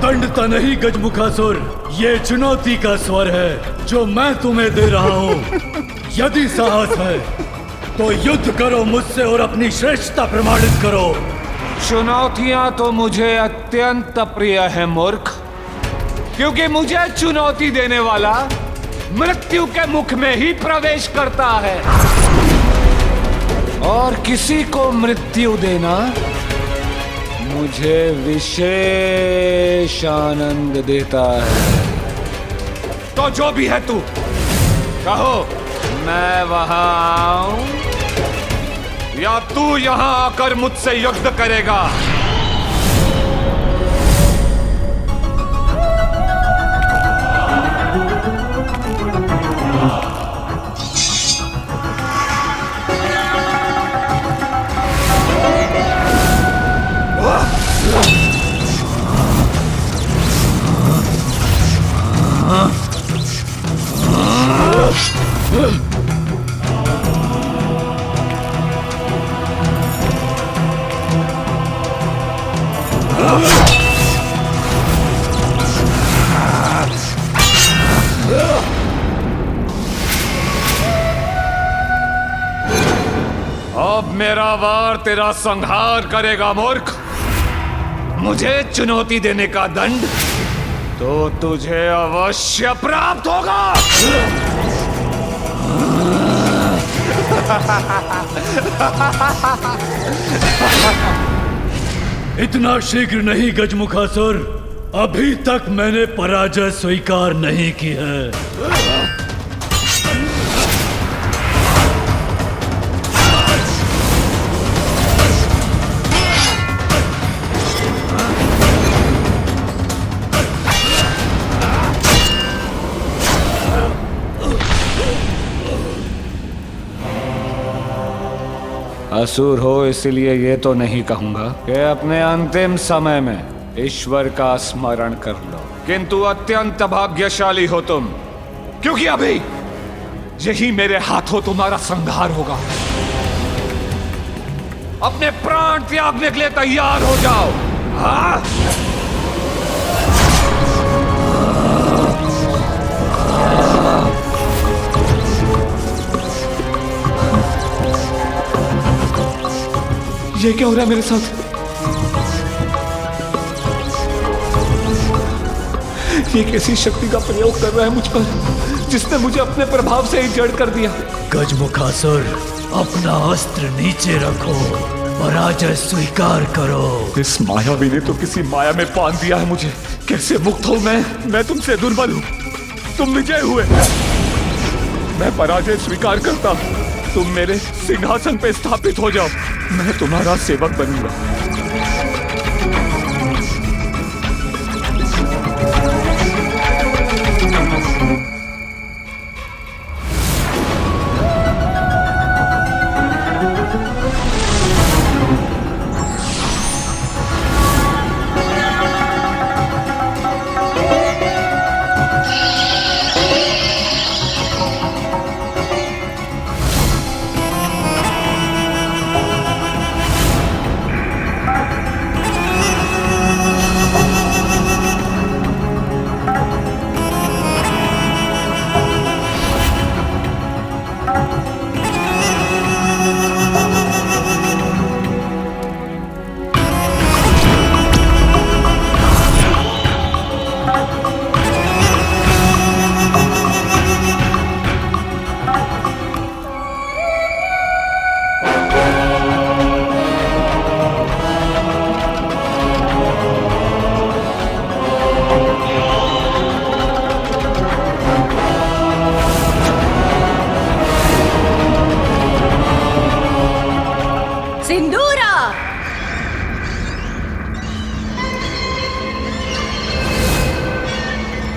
दंडता नहीं गजमुखासुर, ये चुनौती का स्वर है जो मैं तुम्हें दे रहा हूँ। यदि साहस है तो युद्ध करो मुझसे और अपनी श्रेष्ठता प्रमाणित करो। चुनौतियां तो मुझे अत्यंत प्रिय है मूर्ख, क्योंकि मुझे चुनौती देने वाला मृत्यु के मुख में ही प्रवेश करता है, और किसी को मृत्यु देना मुझे विशेष आनंद देता है। तो जो भी है तू, कहो मैं वहां आऊं या तू यहां आकर मुझसे युद्ध करेगा? मेरा वार तेरा संहार करेगा मूर्ख। मुझे चुनौती देने का दंड तो तुझे अवश्य प्राप्त होगा। इतना शीघ्र नहीं गजमुखासुर, अभी तक मैंने पराजय स्वीकार नहीं की है। असुर हो इसलिए ये तो नहीं कहूंगा कि अपने अंतिम समय में ईश्वर का स्मरण कर लो, किंतु अत्यंत भाग्यशाली हो तुम, क्योंकि अभी यही मेरे हाथों तुम्हारा संहार होगा। अपने प्राण त्यागने के लिए तैयार हो जाओ। हाँ? ये क्या हो रहा है मेरे साथ? ये कैसी शक्ति का प्रयोग कर रहा है मुझ पर, जिसने मुझे अपने प्रभाव से ही जड़ कर दिया। गजमुखासुर, अपना अस्त्र नीचे रखो, पराजय स्वीकार करो। इस मायावी ने तो किसी माया में बांध दिया है मुझे। कैसे मुक्त हूं मैं तुमसे दुर्बल हूं, तुम विजय हुए। मैं पराजय स्वीकार करता हूं, तुम मेरे सिंहासन पे स्थापित हो जाओ, मैं तुम्हारा सेवक बनूंगा।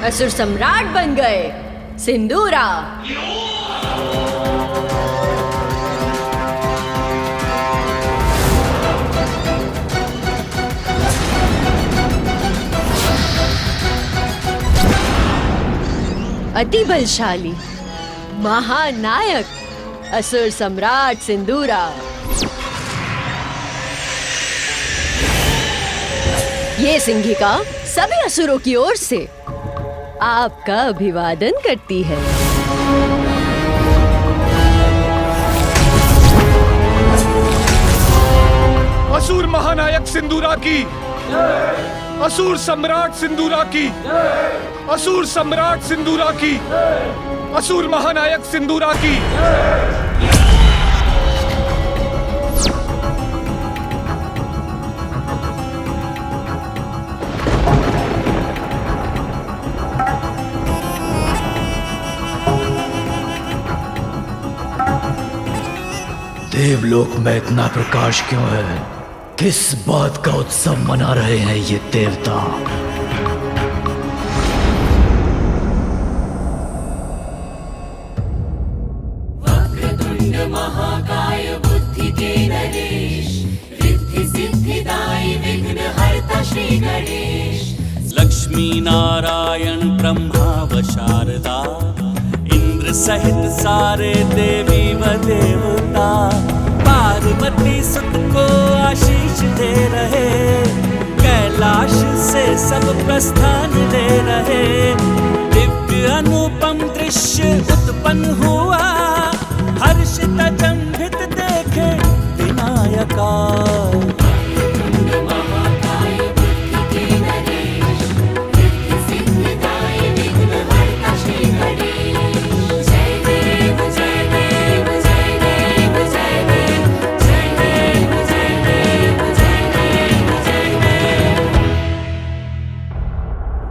असुर सम्राट बन गए। सिंदूरा। अति बलशाली महानायक असुर सम्राट सिंदूरा। ये सिंहिका सभी असुरों की ओर से आपका अभिवादन करती है। असुर महानायक सिंदूरा की, असुर सम्राट सिंदूरा की, असुर सम्राट सिंदूरा की, असुर महानायक सिंदूरा की। देवलोक में इतना प्रकाश क्यों है? किस बात का उत्सव मना रहे हैं ये देवता? वक्रतुंड महाकाय बुद्धि के नरेश, रिद्धि सिद्धिदायी विघ्नहर्ता श्री गणेश। लक्ष्मी नारायण ब्रह्मा व शारदा, इंद्र सहित सारे देवी व देवता, पार्वती सुत को आशीष दे रहे, कैलाश से सब प्रस्थान ले रहे। दिव्य अनुपम दृश्य उत्पन्न हुआ, हर्षित अचंभित देखे दिन साकार।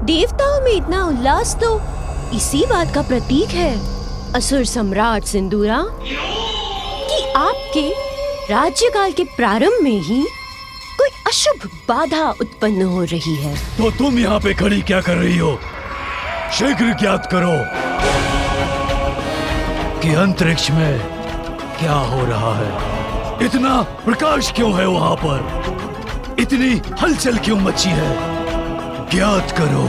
देवताओं में इतना उल्लास तो इसी बात का प्रतीक है असुर सम्राट सिंदूरा कि आपके राज्यकाल के प्रारंभ में ही कोई अशुभ बाधा उत्पन्न हो रही है। तो तुम यहाँ पे खड़ी क्या कर रही हो? शीघ्र ज्ञात करो कि अंतरिक्ष में क्या हो रहा है। इतना प्रकाश क्यों है वहाँ पर? इतनी हलचल क्यों मची है? ज्ञात करो।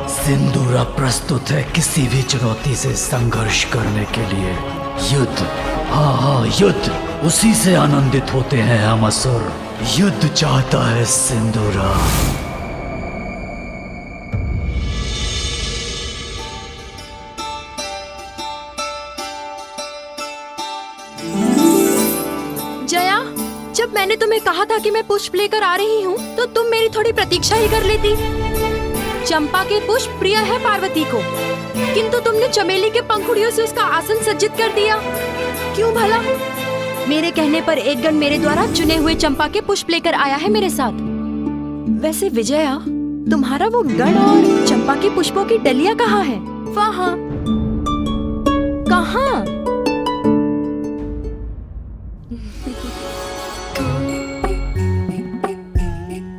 सिंदूरा प्रस्तुत है किसी भी चुनौती से संघर्ष करने के लिए। युद्ध, हाँ युद्ध, उसी से आनंदित होते हैं हम असुर। युद्ध चाहता है सिंदूरा। जया, जब मैंने तुम्हें कहा था कि मैं पुष्प लेकर आ रही हूँ तो तुम मेरी थोड़ी प्रतीक्षा ही कर लेती। चंपा के पुष्प प्रिय है पार्वती को, किंतु तुमने चमेली के पंखुड़ियों से उसका आसन सज्जित कर दिया। क्यों भला? मेरे कहने पर एक गण मेरे द्वारा चुने हुए चंपा के पुष्प लेकर आया है मेरे साथ। वैसे विजया, तुम्हारा वो गण और चंपा के पुष्पों की डलिया कहाँ है? वहाँ। कहाँ?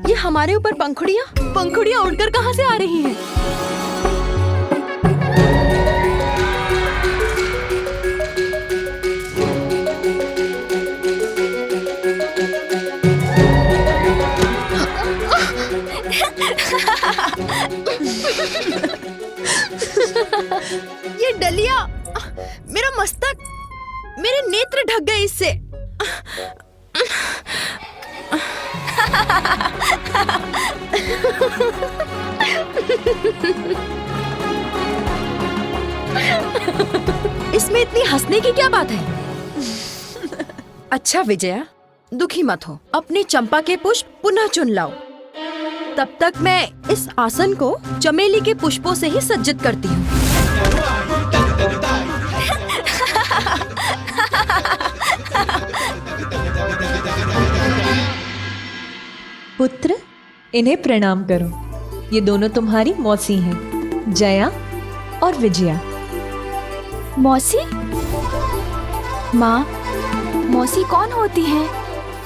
ये हमारे ऊपर पंखुड़ियाँ उड़कर कहाँ से आ रही हैं? ये डलिया, मेरा मस्तक, मेरे नेत्र ढक गए इससे। इसमें इतनी हंसने की क्या बात है? अच्छा विजया, दुखी मत हो, अपनी चंपा के पुष्प पुनः चुन लाओ। तब तक मैं इस आसन को चमेली के पुष्पों से ही सज्जित करती हूँ। पुत्र, इन्हें प्रणाम करो। ये दोनों तुम्हारी मौसी हैं, जया और विजया। मौसी? माँ, मौसी कौन होती है?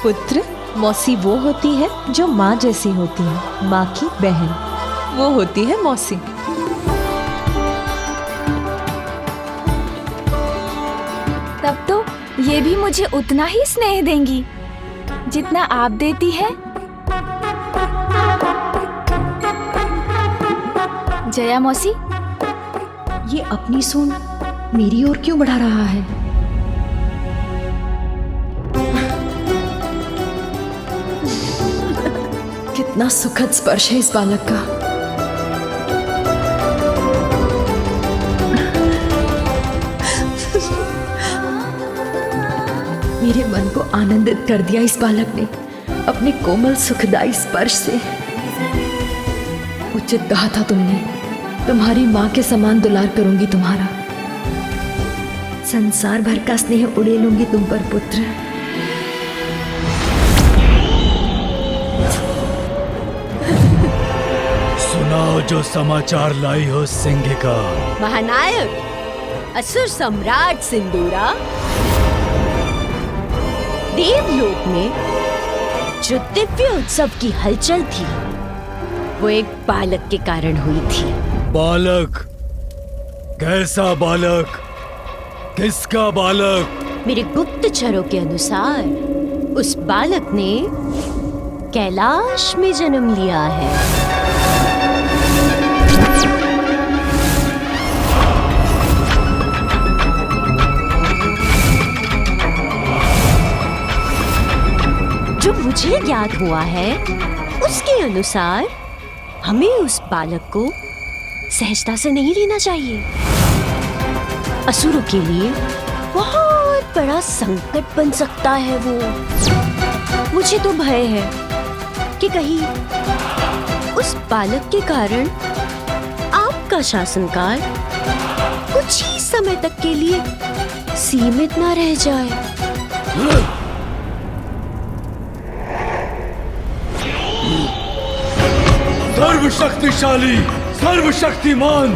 पुत्र, मौसी वो होती है जो माँ जैसी होती है, माँ की बहन। वो होती है मौसी। तब तो ये भी मुझे उतना ही स्नेह देंगी जितना आप देती है। जया मौसी, ये अपनी सूंड मेरी ओर क्यों बढ़ा रहा है? कितना सुखद स्पर्श है इस बालक का। मेरे मन को आनंदित कर दिया इस बालक ने अपने कोमल सुखदायी स्पर्श से। उचित कहा था तुमने, तुम्हारी माँ के समान दुलार करूंगी तुम्हारा। संसार भर का स्नेह उड़ेलूंगी तुम पर पुत्र। सुनाओ जो समाचार लाई हो सिंहिका। महानायक, असुर सम्राट सिंदूरा, देवलोक में जो दिव्य उत्सव की हलचल थी वो एक बालक के कारण हुई थी। बालक? कैसा बालक? किसका बालक? मेरे गुप्तचरों के अनुसार उस बालक ने कैलाश में जन्म लिया है। जो मुझे ज्ञात हुआ है उसके अनुसार हमें उस बालक को सहजता से नहीं लेना चाहिए। असुरों के लिए बहुत बड़ा संकट बन सकता है वो। मुझे तो भय है कि कहीं उस बालक के कारण आपका शासनकाल कुछ ही समय तक के लिए सीमित ना रह जाए। सर्वशक्तिशाली, सर्वशक्तिमान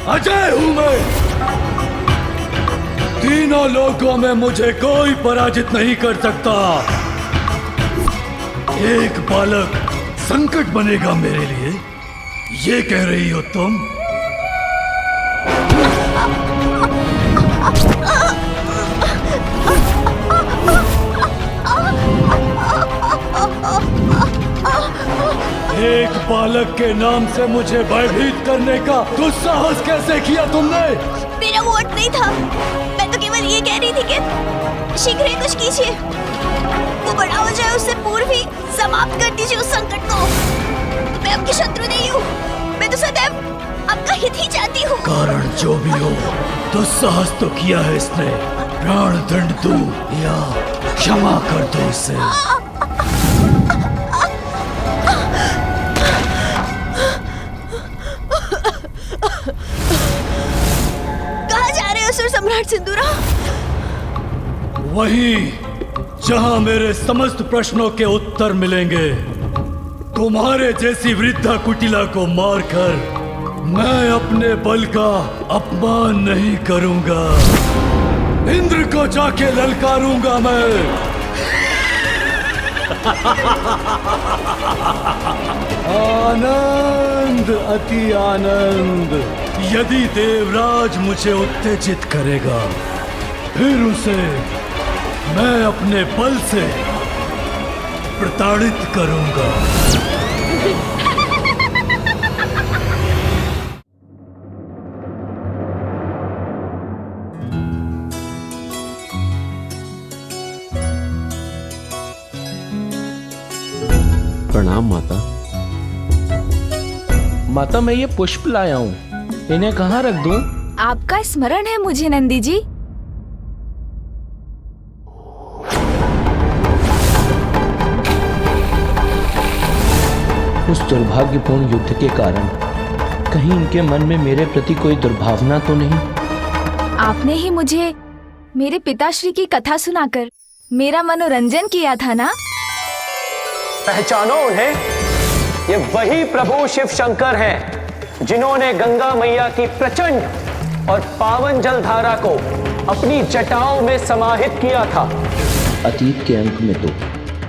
अजय हूं मैं। तीनों लोकों में मुझे कोई पराजित नहीं कर सकता। एक बालक संकट बनेगा मेरे लिए, ये कह रही हो तुम? एक बालक के नाम से मुझे भयभीत करने का दुस्साहस कैसे किया तुमने? मेरा वोट नहीं था, मैं तो केवल ये कह रही थी कि शीघ्र ही कुछ कीजिए, वो बड़ा हो जाए उससे पूर्व ही समाप्त कर दीजिए उस संकट को। मैं आपकी शत्रु नहीं हूँ, मैं तो सदैव आपका हित ही चाहती हूँ। कारण जो भी हो, दुस्साहस तो किया है इसने। प्राण दंड दो या क्षमा कर दो इसे। कहाँ जा रहे हो असुर सम्राट सिंदूरा? वहीं जहां मेरे समस्त प्रश्नों के उत्तर मिलेंगे। तुम्हारे जैसी वृद्धा कुटिला को मारकर मैं अपने बल का अपमान नहीं करूंगा। इंद्र को जाके ललकारूंगा मैं। आनंद, अति आनंद। यदि देवराज मुझे उत्तेजित करेगा, फिर उसे मैं अपने बल से प्रताड़ित करूंगा। प्रणाम माता। माता मैं ये पुष्प लाया हूँ, इन्हें कहाँ रख दूं? आपका स्मरण है मुझे नंदी जी। उस दुर्भाग्यपूर्ण युद्ध के कारण कहीं इनके मन में मेरे प्रति कोई दुर्भावना तो नहीं? आपने ही मुझे मेरे पिताश्री की कथा सुनाकर मेरा मनोरंजन किया था ना? पहचानो उन्हें, ये वही प्रभु शिव शंकर हैं जिन्होंने गंगा मैया की प्रचंड और पावन जलधारा को अपनी जटाओं में समाहित किया था। अतीत के अंक में तो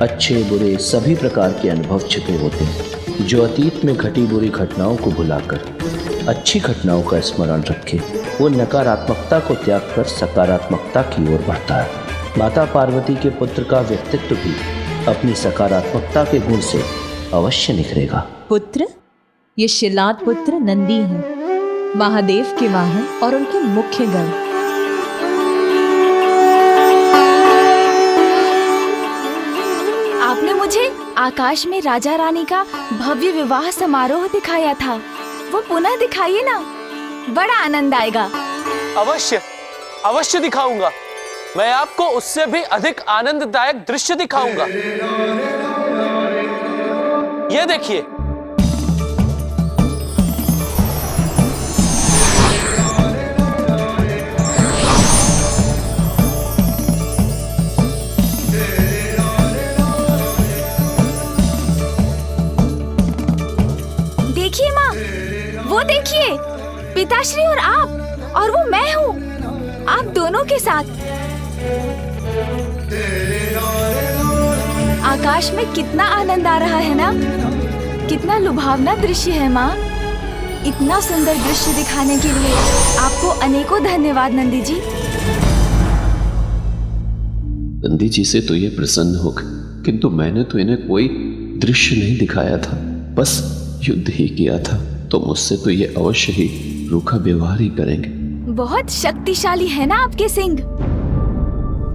अच्छे बुरे सभी प्रकार के अनुभव छिपे होते हैं। जो अतीत में घटी बुरी घटनाओं को भुलाकर अच्छी घटनाओं का स्मरण रखे, वो नकारात्मकता को त्याग कर सकारात्मकता की ओर बढ़ता है। माता पार्वती के पुत्र का व्यक्तित्व भी अपनी सकारात्मकता के गुण से अवश्य निखरेगा। पुत्र, ये शिलाद पुत्र नंदी हैं, महादेव के वाहन और उनके मुख्य गण। आपने मुझे आकाश में राजा रानी का भव्य विवाह समारोह दिखाया था, वो पुनः दिखाइए ना, बड़ा आनंद आएगा। अवश्य, अवश्य दिखाऊंगा। मैं आपको उससे भी अधिक आनंददायक दृश्य दिखाऊंगा। ये देखिए, देखिए माँ, वो देखिए, पिताश्री और आप, और वो मैं हूँ, आप दोनों के साथ। आकाश में कितना आनंद आ रहा है ना, कितना लुभावना दृश्य है माँ। इतना सुंदर दृश्य दिखाने के लिए आपको अनेकों धन्यवाद नंदी जी। नंदी जी से तो ये प्रसन्न हो गए, किंतु मैंने तो इन्हें कोई दृश्य नहीं दिखाया था, बस युद्ध ही किया था। तो मुझसे तो ये अवश्य ही रूखा व्यवहार ही करेंगे। बहुत शक्तिशाली है ना आपके सिंह।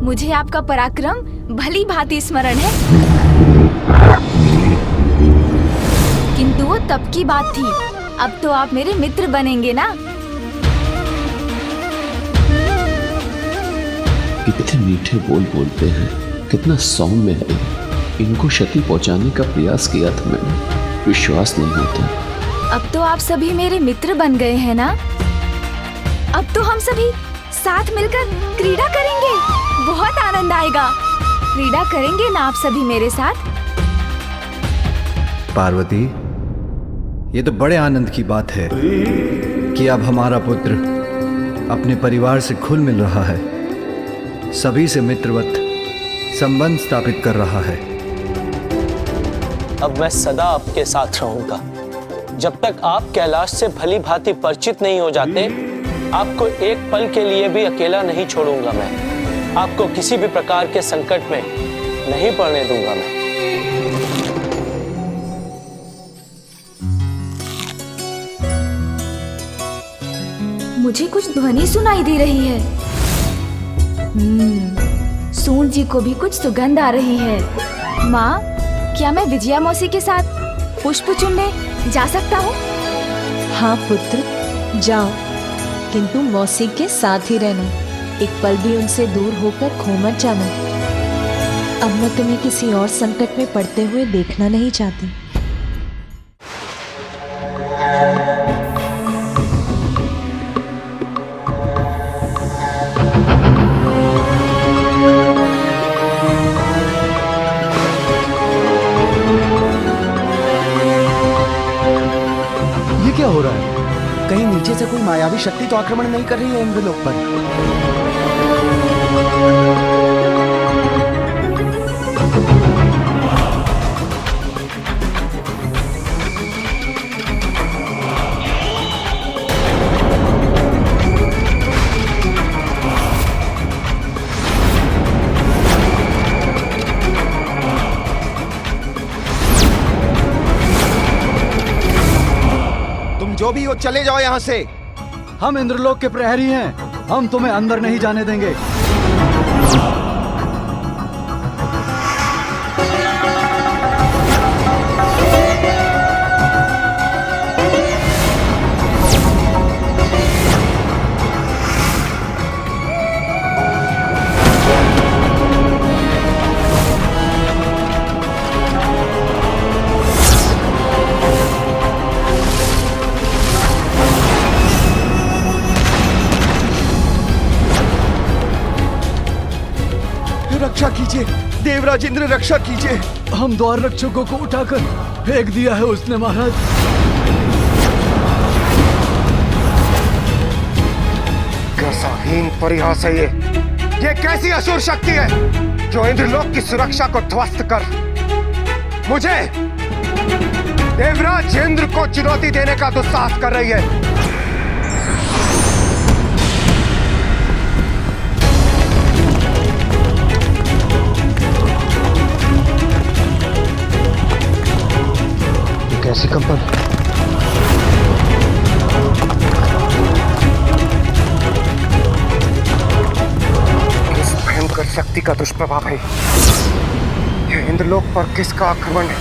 मुझे आपका पराक्रम भली भांति स्मरण है, किंतु वो तब की बात थी। अब तो आप मेरे मित्र बनेंगे ना। कितने मीठे बोल बोलते हैं, कितना सौम्य है। इनको क्षति पहुंचाने का प्रयास किया था मैंने, विश्वास नहीं होता। अब तो आप सभी मेरे मित्र बन गए हैं ना? अब तो हम सभी साथ मिलकर क्रीड़ा करेंगे। बहुत आनंद आएगा। क्रीड़ा करेंगे ना आप सभी मेरे साथ? पार्वती, ये तो बड़े आनंद की बात है कि अब हमारा पुत्र अपने परिवार से खुल मिल रहा है, सभी से मित्रवत संबंध स्थापित कर रहा है। अब मैं सदा आपके साथ रहूंगा। जब तक आप कैलाश से भली भांति परिचित नहीं हो जाते, आपको एक पल के लिए भी अकेला नहीं छोड़ूंगा मैं। आपको किसी भी प्रकार के संकट में नहीं पड़ने दूंगा मैं। मुझे कुछ ध्वनि सुनाई दे रही है। सूंड जी को भी कुछ सुगंध आ रही है। माँ, क्या मैं विजया मौसी के साथ पुष्प चुनने जा सकता हूँ? हाँ पुत्र, जाओ, किंतु मौसी के साथ ही रहना। एक पल भी उनसे दूर होकर खो मत जाना। अब मैं तुम्हें किसी और संकट में पड़ते हुए देखना नहीं चाहती। ये क्या हो रहा है? कहीं नीचे से कोई मायावी शक्ति तो आक्रमण नहीं कर रही है इंद्रलोक पर? जो भी हो, चले जाओ यहाँ से। हम इंद्रलोक के प्रहरी हैं, हम तुम्हें अंदर नहीं जाने देंगे। रक्षा कीजिए देवराज इंद्र, रक्षा कीजिए। हम द्वार रक्षकों को उठाकर फेंक दिया है उसने महाराज। कैसा हीन परिहास है ये कैसी असुर शक्ति है जो इंद्रलोक की सुरक्षा को ध्वस्त कर मुझे देवराज इंद्र को चुनौती देने का दुस्साहस कर रही है। कैसी कंपन? किस भयंकर शक्ति का दुष्प्रभाव है यह? इंद्रलोक पर किसका आक्रमण है?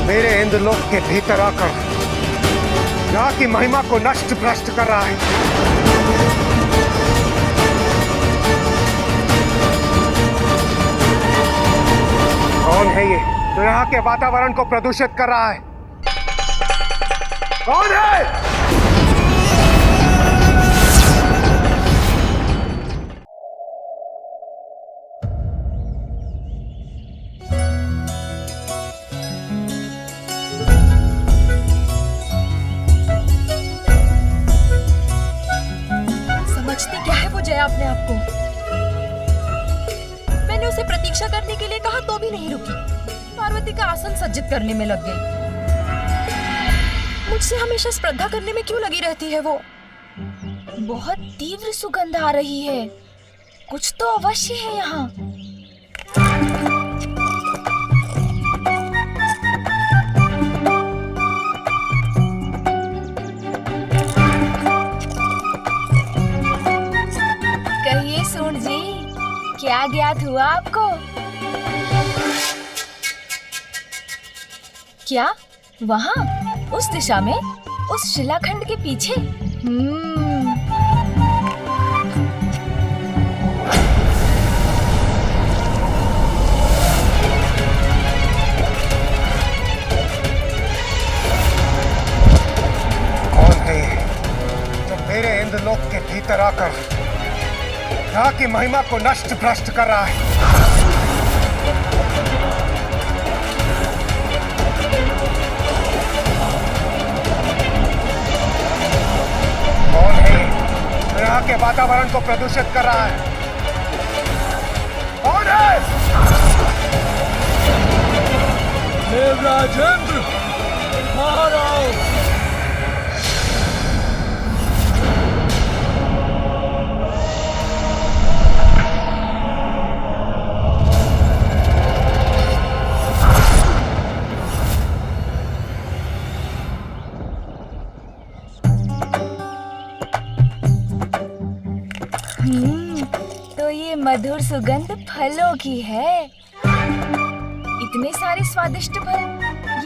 मेरे इंद्रलोक के भीतर आकर यहाँ की महिमा को नष्ट भ्रष्ट कर रहा है। कौन है ये जो यहाँ के वातावरण को प्रदूषित कर रहा है? कौन है? अपने आप को मैंने उसे प्रतीक्षा करने के लिए कहा तो भी नहीं रुकी। पार्वती का आसन सज्जित करने में लग गई। मुझसे हमेशा स्पर्धा करने में क्यों लगी रहती है वो? बहुत तीव्र सुगंध आ रही है, कुछ तो अवश्य है यहाँ। ज्ञात हुआ आपको? क्या वहाँ उस दिशा में, उस शिलाखंड के पीछे? कौन है जो मेरे इंद्रलोक के भीतर आकर यहाँ की महिमा को नष्ट भ्रष्ट कर रहा है? कौन है जो यहाँ के वातावरण को प्रदूषित कर रहा है? कौन है? देवराज इंद्र, महाराज। तो ये मधुर सुगंध फलों की है। इतने सारे स्वादिष्ट फल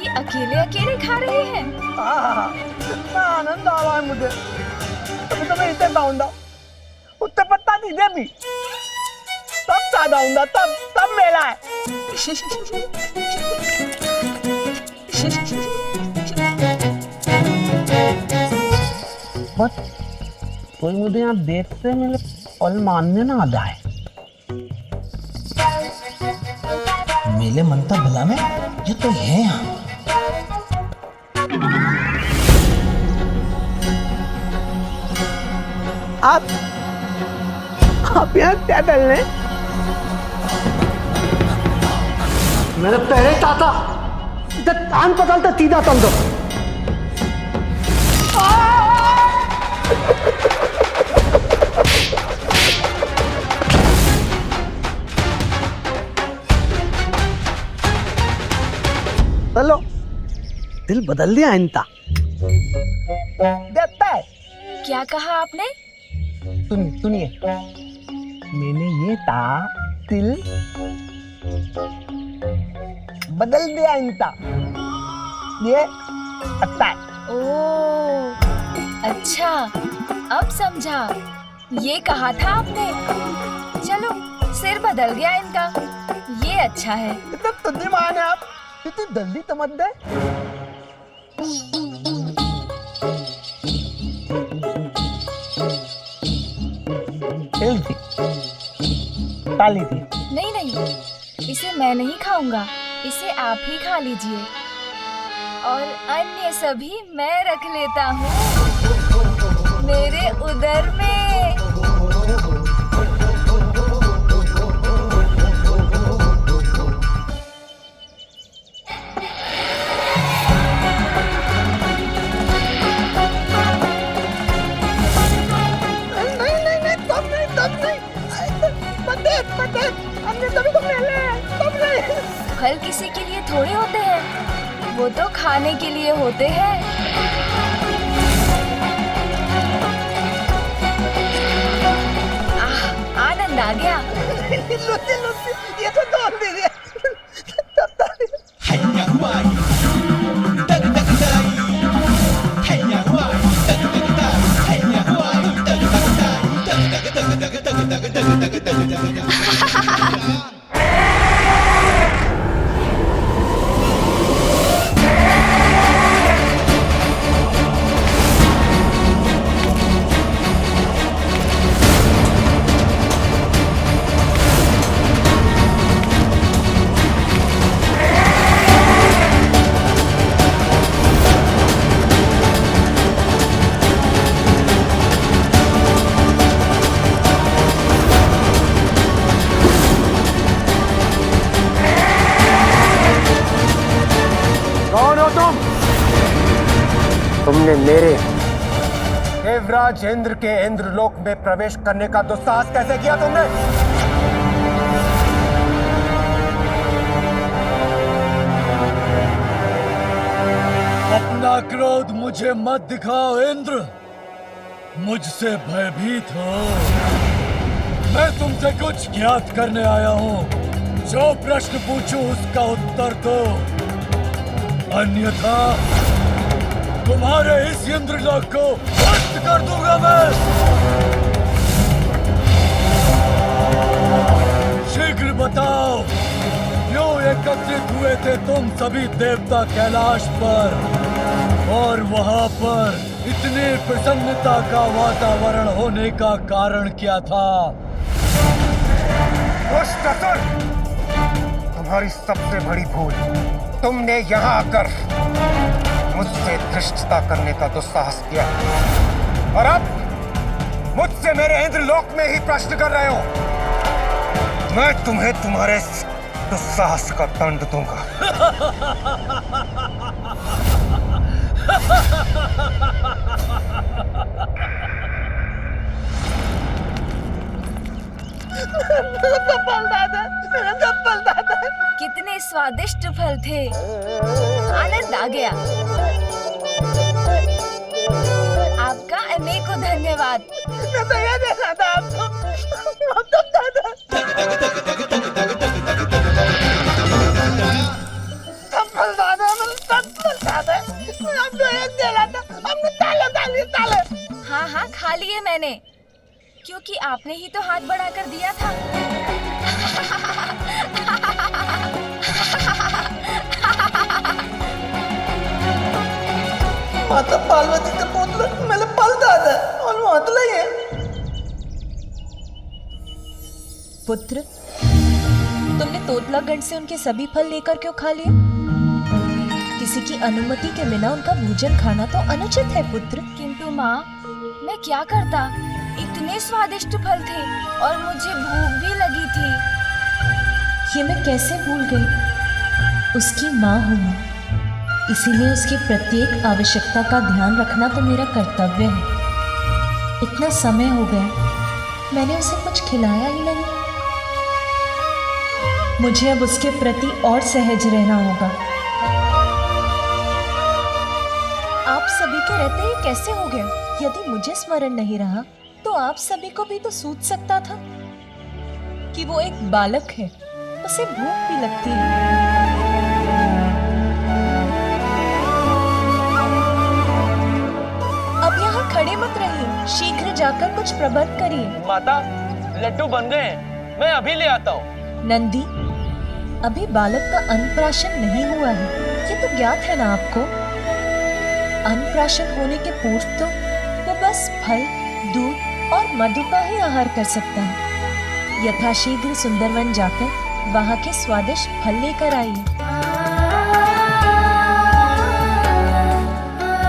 ये अकेले अकेले खा रहे हैं। कितना आनंद आ रहा है मुझे। तो मैं इसे डाऊंगा, उत्ते पत्ता दीजिए भी, तब चाह डाऊंगा, तब मेला है। बस कोई मुझे यहाँ देखते मेरे फल मानने ना आ जाए। मेले मनता भला में ये तो है यहाँ। आप यहाँ क्या कर रहे हैं? मेरे पहले ताता इधर तान पतल तो सीधा तल दो। चलो दिल बदल दिया इनका। देखता है क्या कहा आपने? सुनिए, मैंने ये दिल बदल दिया इनका। ये अच्छा है। ओह अच्छा, अब समझा। ये कहा था आपने। चलो सिर बदल गया इनका, ये अच्छा है। इतना बुद्धिमान है आप, इतनी जल्दी समझ गए। ताली थी। नहीं, इसे मैं नहीं खाऊंगा, इसे आप ही खा लीजिए और अन्य सभी मैं रख लेता हूँ मेरे उदर में। फल किसी के लिए थोड़े होते हैं, वो तो खाने के लिए होते हैं। आनंद आ गया। ये तो तोड़ दीजिए। तुमने मेरे देवराज इंद्र के इंद्रलोक में प्रवेश करने का दुस्साहस कैसे किया तुमने? अपना क्रोध मुझे मत दिखाओ इंद्र, मुझसे भयभीत हो। मैं तुमसे कुछ ज्ञात करने आया हूँ। जो प्रश्न पूछूं उसका उत्तर दो, अन्यथा तुम्हारे इस इंद्रलोक को ध्वस्त कर दूंगा मैं। शीघ्र बताओ, क्यों एकत्रित हुए थे तुम सभी देवता कैलाश पर, और वहां पर इतनी प्रसन्नता का वातावरण होने का कारण क्या था? दुष्ट असुर, तुम्हारी सबसे बड़ी भूल, तुमने यहाँ आकर मुझसे धृष्टता करने का दुस्साहस किया, और अब मुझसे मेरे इंद्रलोक में ही प्रश्न कर रहे हो। मैं तुम्हें तुम्हारे दुस्साहस का दंड दूंगा। कितने स्वादिष्ट फल थे, आनंद आ गया। आपका अनेकों धन्यवाद। मैं तो ये देखा था आपको। हाँ हाँ, खा लिए मैंने, क्योंकि आपने ही तो हाथ बढ़ाकर दिया था। माता पार्वती का पुत्र मेरे पल दादा और मातला है। पुत्र, तुमने तोतलागढ़ से उनके सभी फल लेकर क्यों खा लिए? किसी की अनुमति के बिना उनका भोजन खाना तो अनुचित है पुत्र। किंतु माँ, मैं क्या करता, इतने स्वादिष्ट फल थे और मुझे भूख भी लगी थी। ये मैं कैसे भूल गई? उसकी माँ हूँ मैं, इसीलिए उसकी प्रत्येक आवश्यकता का ध्यान रखना तो मेरा कर्तव्य है। इतना समय हो गया, मैंने उसे कुछ खिलाया ही नहीं। मुझे अब उसके प्रति और सहज रहना होगा। आप सभी के रहते ही कैसे हो गया? यदि मुझे स्मरण नहीं रहा तो आप सभी को भी तो सूझ सकता था कि वो एक बालक है, उसे भूख भी लगती है। अब यहाँ खड़े मत रहिए, शीघ्र जाकर कुछ प्रबंध करिए। माता, लड्डू बन गए हैं, मैं अभी ले आता हूँ। नंदी, अभी बालक का अन्नप्राशन नहीं हुआ है, ये तो ज्ञात है ना आपको? अन्नप्राशन होने के पूर्व तो वो बस फल, दूध और मधु का ही आहार कर सकता है। यथाशीघ्र सुंदरवन जाकर वहाँ के स्वादिष्ट फल लेकर आइए।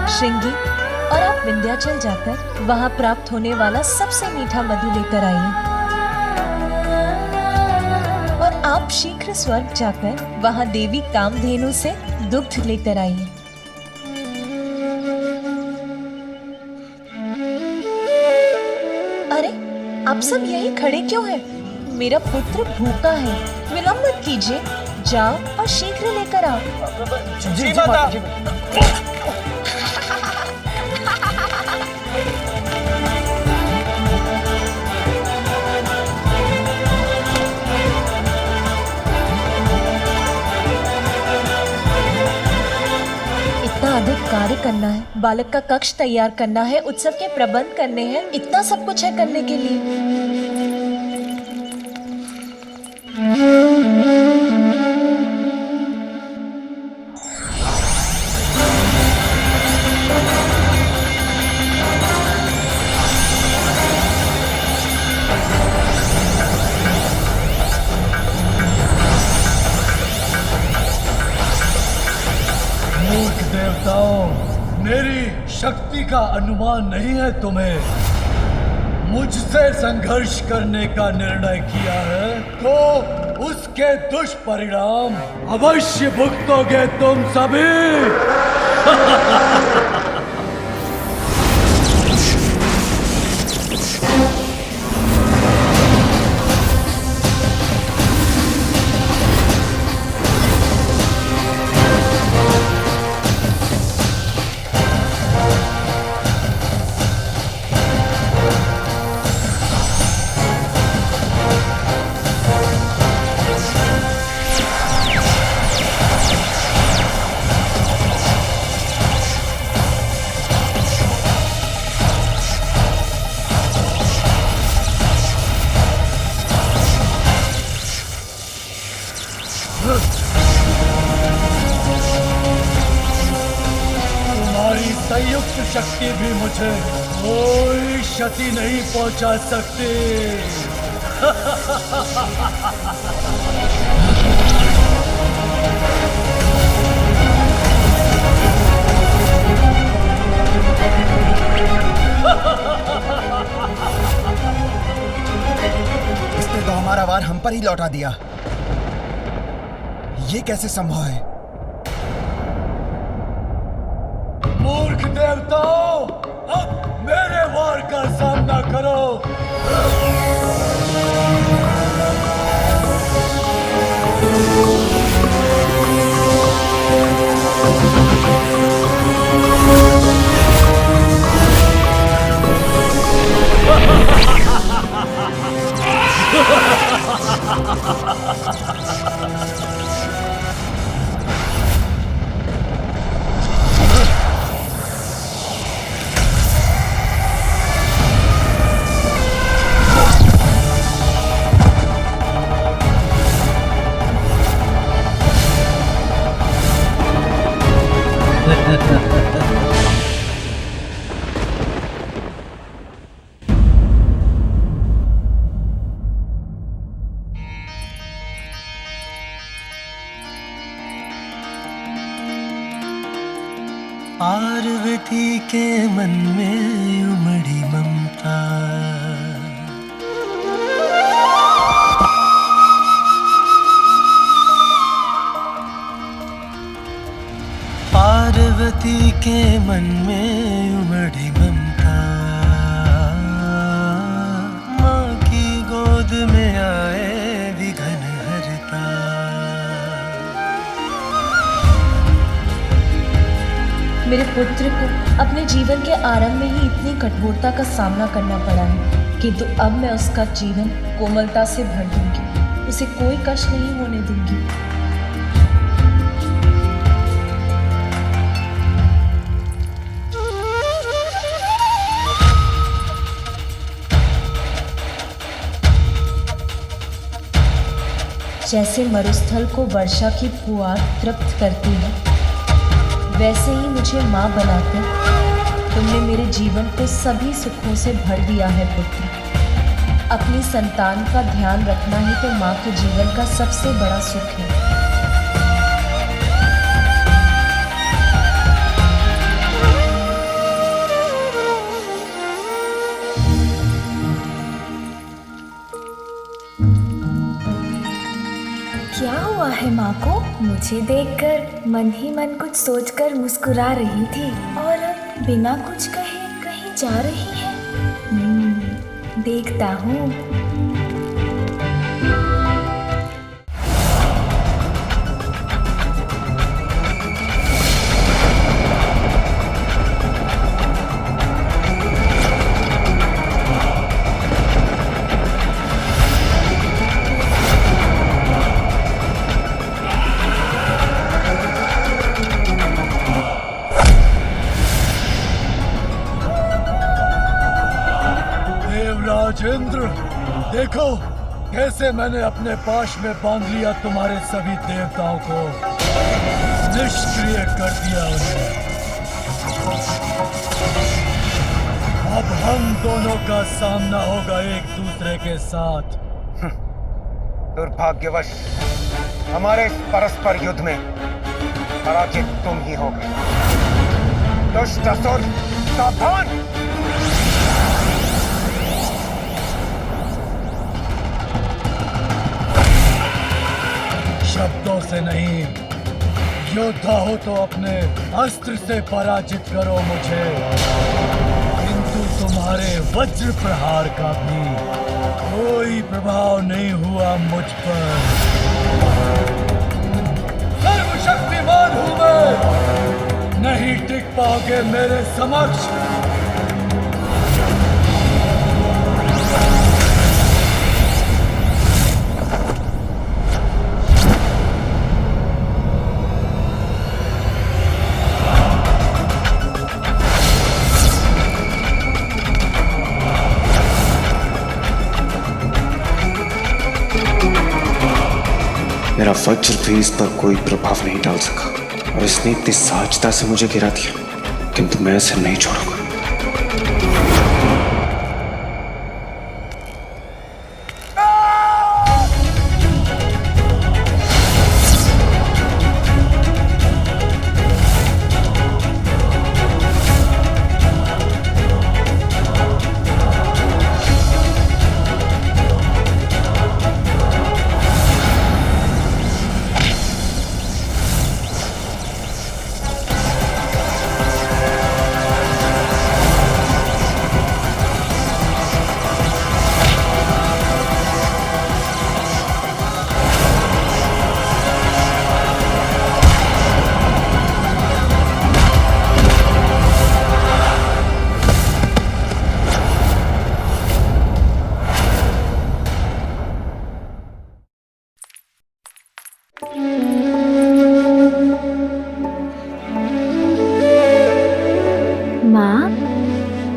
श्रृंगी, और आप विंध्याचल जाकर वहाँ प्राप्त होने वाला सबसे मीठा मधु लेकर आइए। और आप शीघ्र स्वर्ग जाकर वहाँ देवी कामधेनु से दुग्ध लेकर आइए। अरे, आप सब यहीं खड़े क्यों हैं? मेरा पुत्र भूखा है, विलंब मत कीजिए, जाओ और शीघ्र लेकर आओ। जी माता। इतना अधिक कार्य करना है, बालक का कक्ष तैयार करना है, उत्सव के प्रबंध करने हैं, इतना सब कुछ है करने के लिए। देवताओं, मेरी शक्ति का अनुमान नहीं है तुम्हें? मुझसे संघर्ष करने का निर्णय किया है तो उसके दुष्परिणाम अवश्य भुगतोगे तुम सभी। तुम्हारी संयुक्त शक्ति भी मुझे कोई क्षति नहीं पहुंचा सकती। इसने तो हमारा वार हम पर ही लौटा दिया। ये कैसे संभव है? मूर्ख देवताओं, अब मेरे वार का सामना करो। पार्वती के मन में उमड़ी ममता, पार्वती के मन में उमड़ी ममता, माँ की गोद में आए विघन हरता। मेरे पुत्र को अपने जीवन के आरंभ में ही इतनी कठोरता का सामना करना पड़ा है, किंतु अब मैं उसका जीवन कोमलता से भर दूंगी, उसे कोई कष्ट नहीं होने दूंगी। जैसे मरुस्थल को वर्षा की फुहार तृप्त करती है, वैसे ही मुझे माँ बनाकर तुमने मेरे जीवन को सभी सुखों से भर दिया है पुत्र। अपनी संतान का ध्यान रखना ही तो माँ के जीवन का सबसे बड़ा सुख है। क्या हुआ है माँ को? मुझे देखकर मन ही मन कुछ सोचकर मुस्कुरा रही थी और अब बिना कुछ कहे कहीं जा रही है। देखता हूँ। राजेंद्र, देखो कैसे मैंने अपने पाश में बांध लिया तुम्हारे सभी देवताओं को, निष्क्रिय कर दिया उन्हें। अब हम दोनों का सामना होगा एक दूसरे के साथ। दुर्भाग्यवश हमारे इस परस्पर युद्ध में पराजित तुम ही हो गए। दुष्ट असुर, सावधान! शब्दों से नहीं, योद्धा हो तो अपने अस्त्र से पराजित करो मुझे, किंतु तुम्हारे वज्र प्रहार का भी कोई प्रभाव नहीं हुआ मुझ पर। सर्वशक्तिमान हूं मैं, नहीं टिक पाओगे मेरे समक्ष। मेरा वज्र वज्र भी इस पर कोई प्रभाव नहीं डाल सका और इसने इतनी सहजता से मुझे गिरा दिया, किंतु मैं इसे नहीं छोड़ूंगा। माँ,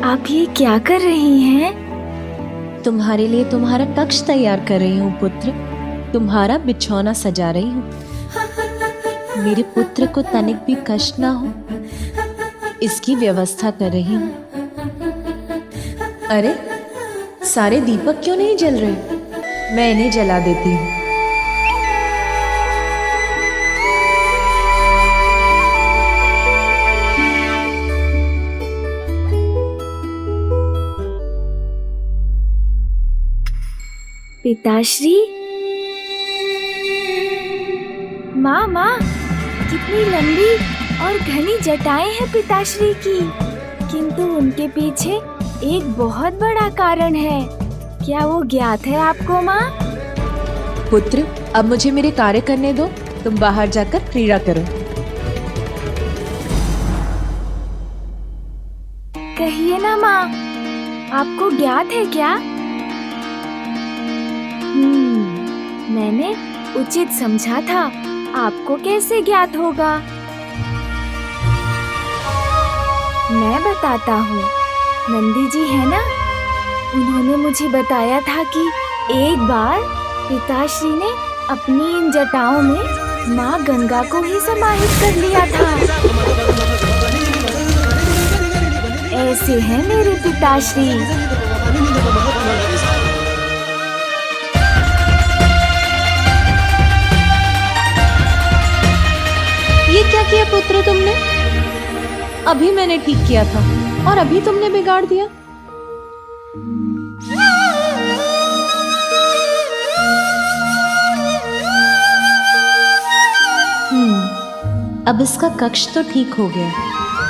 आप ये क्या कर रही हैं? तुम्हारे लिए तुम्हारा कक्ष तैयार कर रही हूँ पुत्र। तुम्हारा बिछौना सजा रही हूँ। मेरे पुत्र को तनिक भी कष्ट ना हो, इसकी व्यवस्था कर रही हूँ। अरे, सारे दीपक क्यों नहीं जल रहे? मैं इन्हें जला देती हूँ। पिताश्री, माँ माँ, कितनी लंबी और घनी जटाएं हैं पिताश्री की, किंतु उनके पीछे एक बहुत बड़ा कारण है। क्या वो ज्ञात है आपको माँ? पुत्र, अब मुझे मेरे कार्य करने दो। तुम बाहर जाकर क्रीड़ा करो। कहिए ना माँ, आपको ज्ञात है क्या? मैंने उचित समझा था, आपको कैसे ज्ञात होगा? मैं बताता हूँ। नंदी जी है ना, उन्होंने मुझे बताया था कि एक बार पिताश्री ने अपनी इन जटाओं में माँ गंगा को ही समाहित कर लिया था। ऐसे हैं मेरे पिताश्री। ये क्या किया पुत्र तुमने? अभी मैंने ठीक किया था और अभी तुमने बिगाड़ दिया। अब इसका कक्ष तो ठीक हो गया।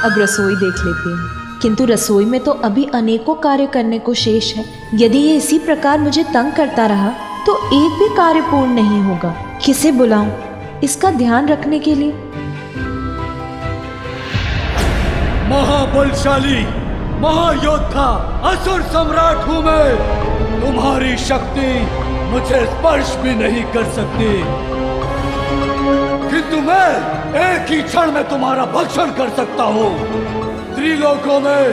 अब रसोई देख लेती हूँ, किंतु रसोई में तो अभी अनेकों कार्य करने को शेष है। यदि ये इसी प्रकार मुझे तंग करता रहा तो एक भी कार्य पूर्ण नहीं होगा। किसे बुलाऊं इसका ध्यान रखने के लिए? महाबलशाली महायोद्धा असुर सम्राट हूँ मैं। तुम्हारी शक्ति मुझे स्पर्श भी नहीं कर सकती, किंतु मैं एक ही क्षण में तुम्हारा भक्षण कर सकता हूँ। त्रिलोकों में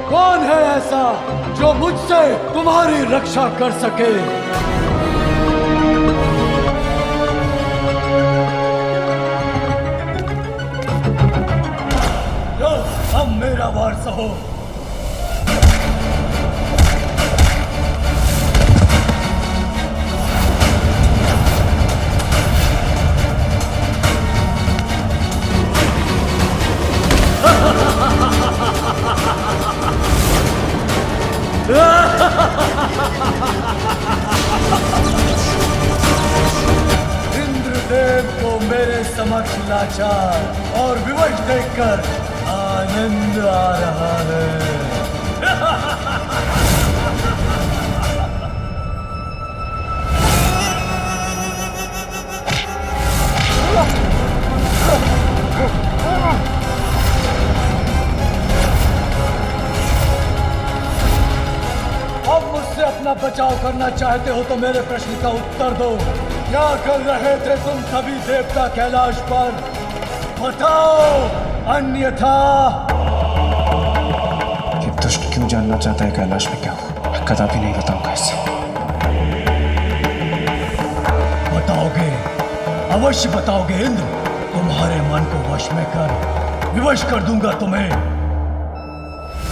कौन है ऐसा जो मुझसे तुम्हारी रक्षा कर सके? अब मेरा वार सहो। इंद्रदेव को मेरे समक्ष लाचार और विवश देखकर आनंद आ रहा है। अब मुझसे अपना बचाव करना चाहते हो तो मेरे प्रश्न का उत्तर दो। क्या कर रहे थे तुम सभी देवता कैलाश पर? बताओ, अन्यथा। ये दुष्ट क्यों जानना चाहता है कैलाश में क्या हुआ? मैं कदापि नहीं बताऊंगा इसे। बताओगे? अवश्य बताओगे इंद्र। तुम्हारे मन को वश में कर विवश कर दूंगा तुम्हें।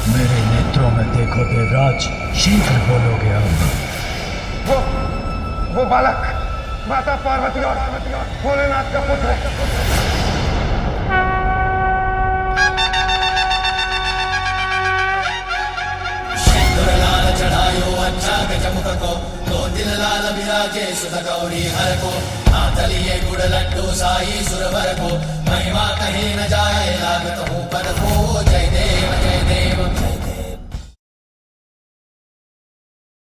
मेरे नेत्रों में देखो देवराज, शीघ्र बोलोगे अब। वो बालक माता पार्वती और भोलेनाथ का पुत्र है। लाल चढ़ायो अच्छा गजमुख को, दो दिल लाल विराजे सुध गौरी हर को, हाथ लिए गुड़ लड्डू साई सुरवर को, महिमा कहीं न जाए लागत हूँ पद को। जय देव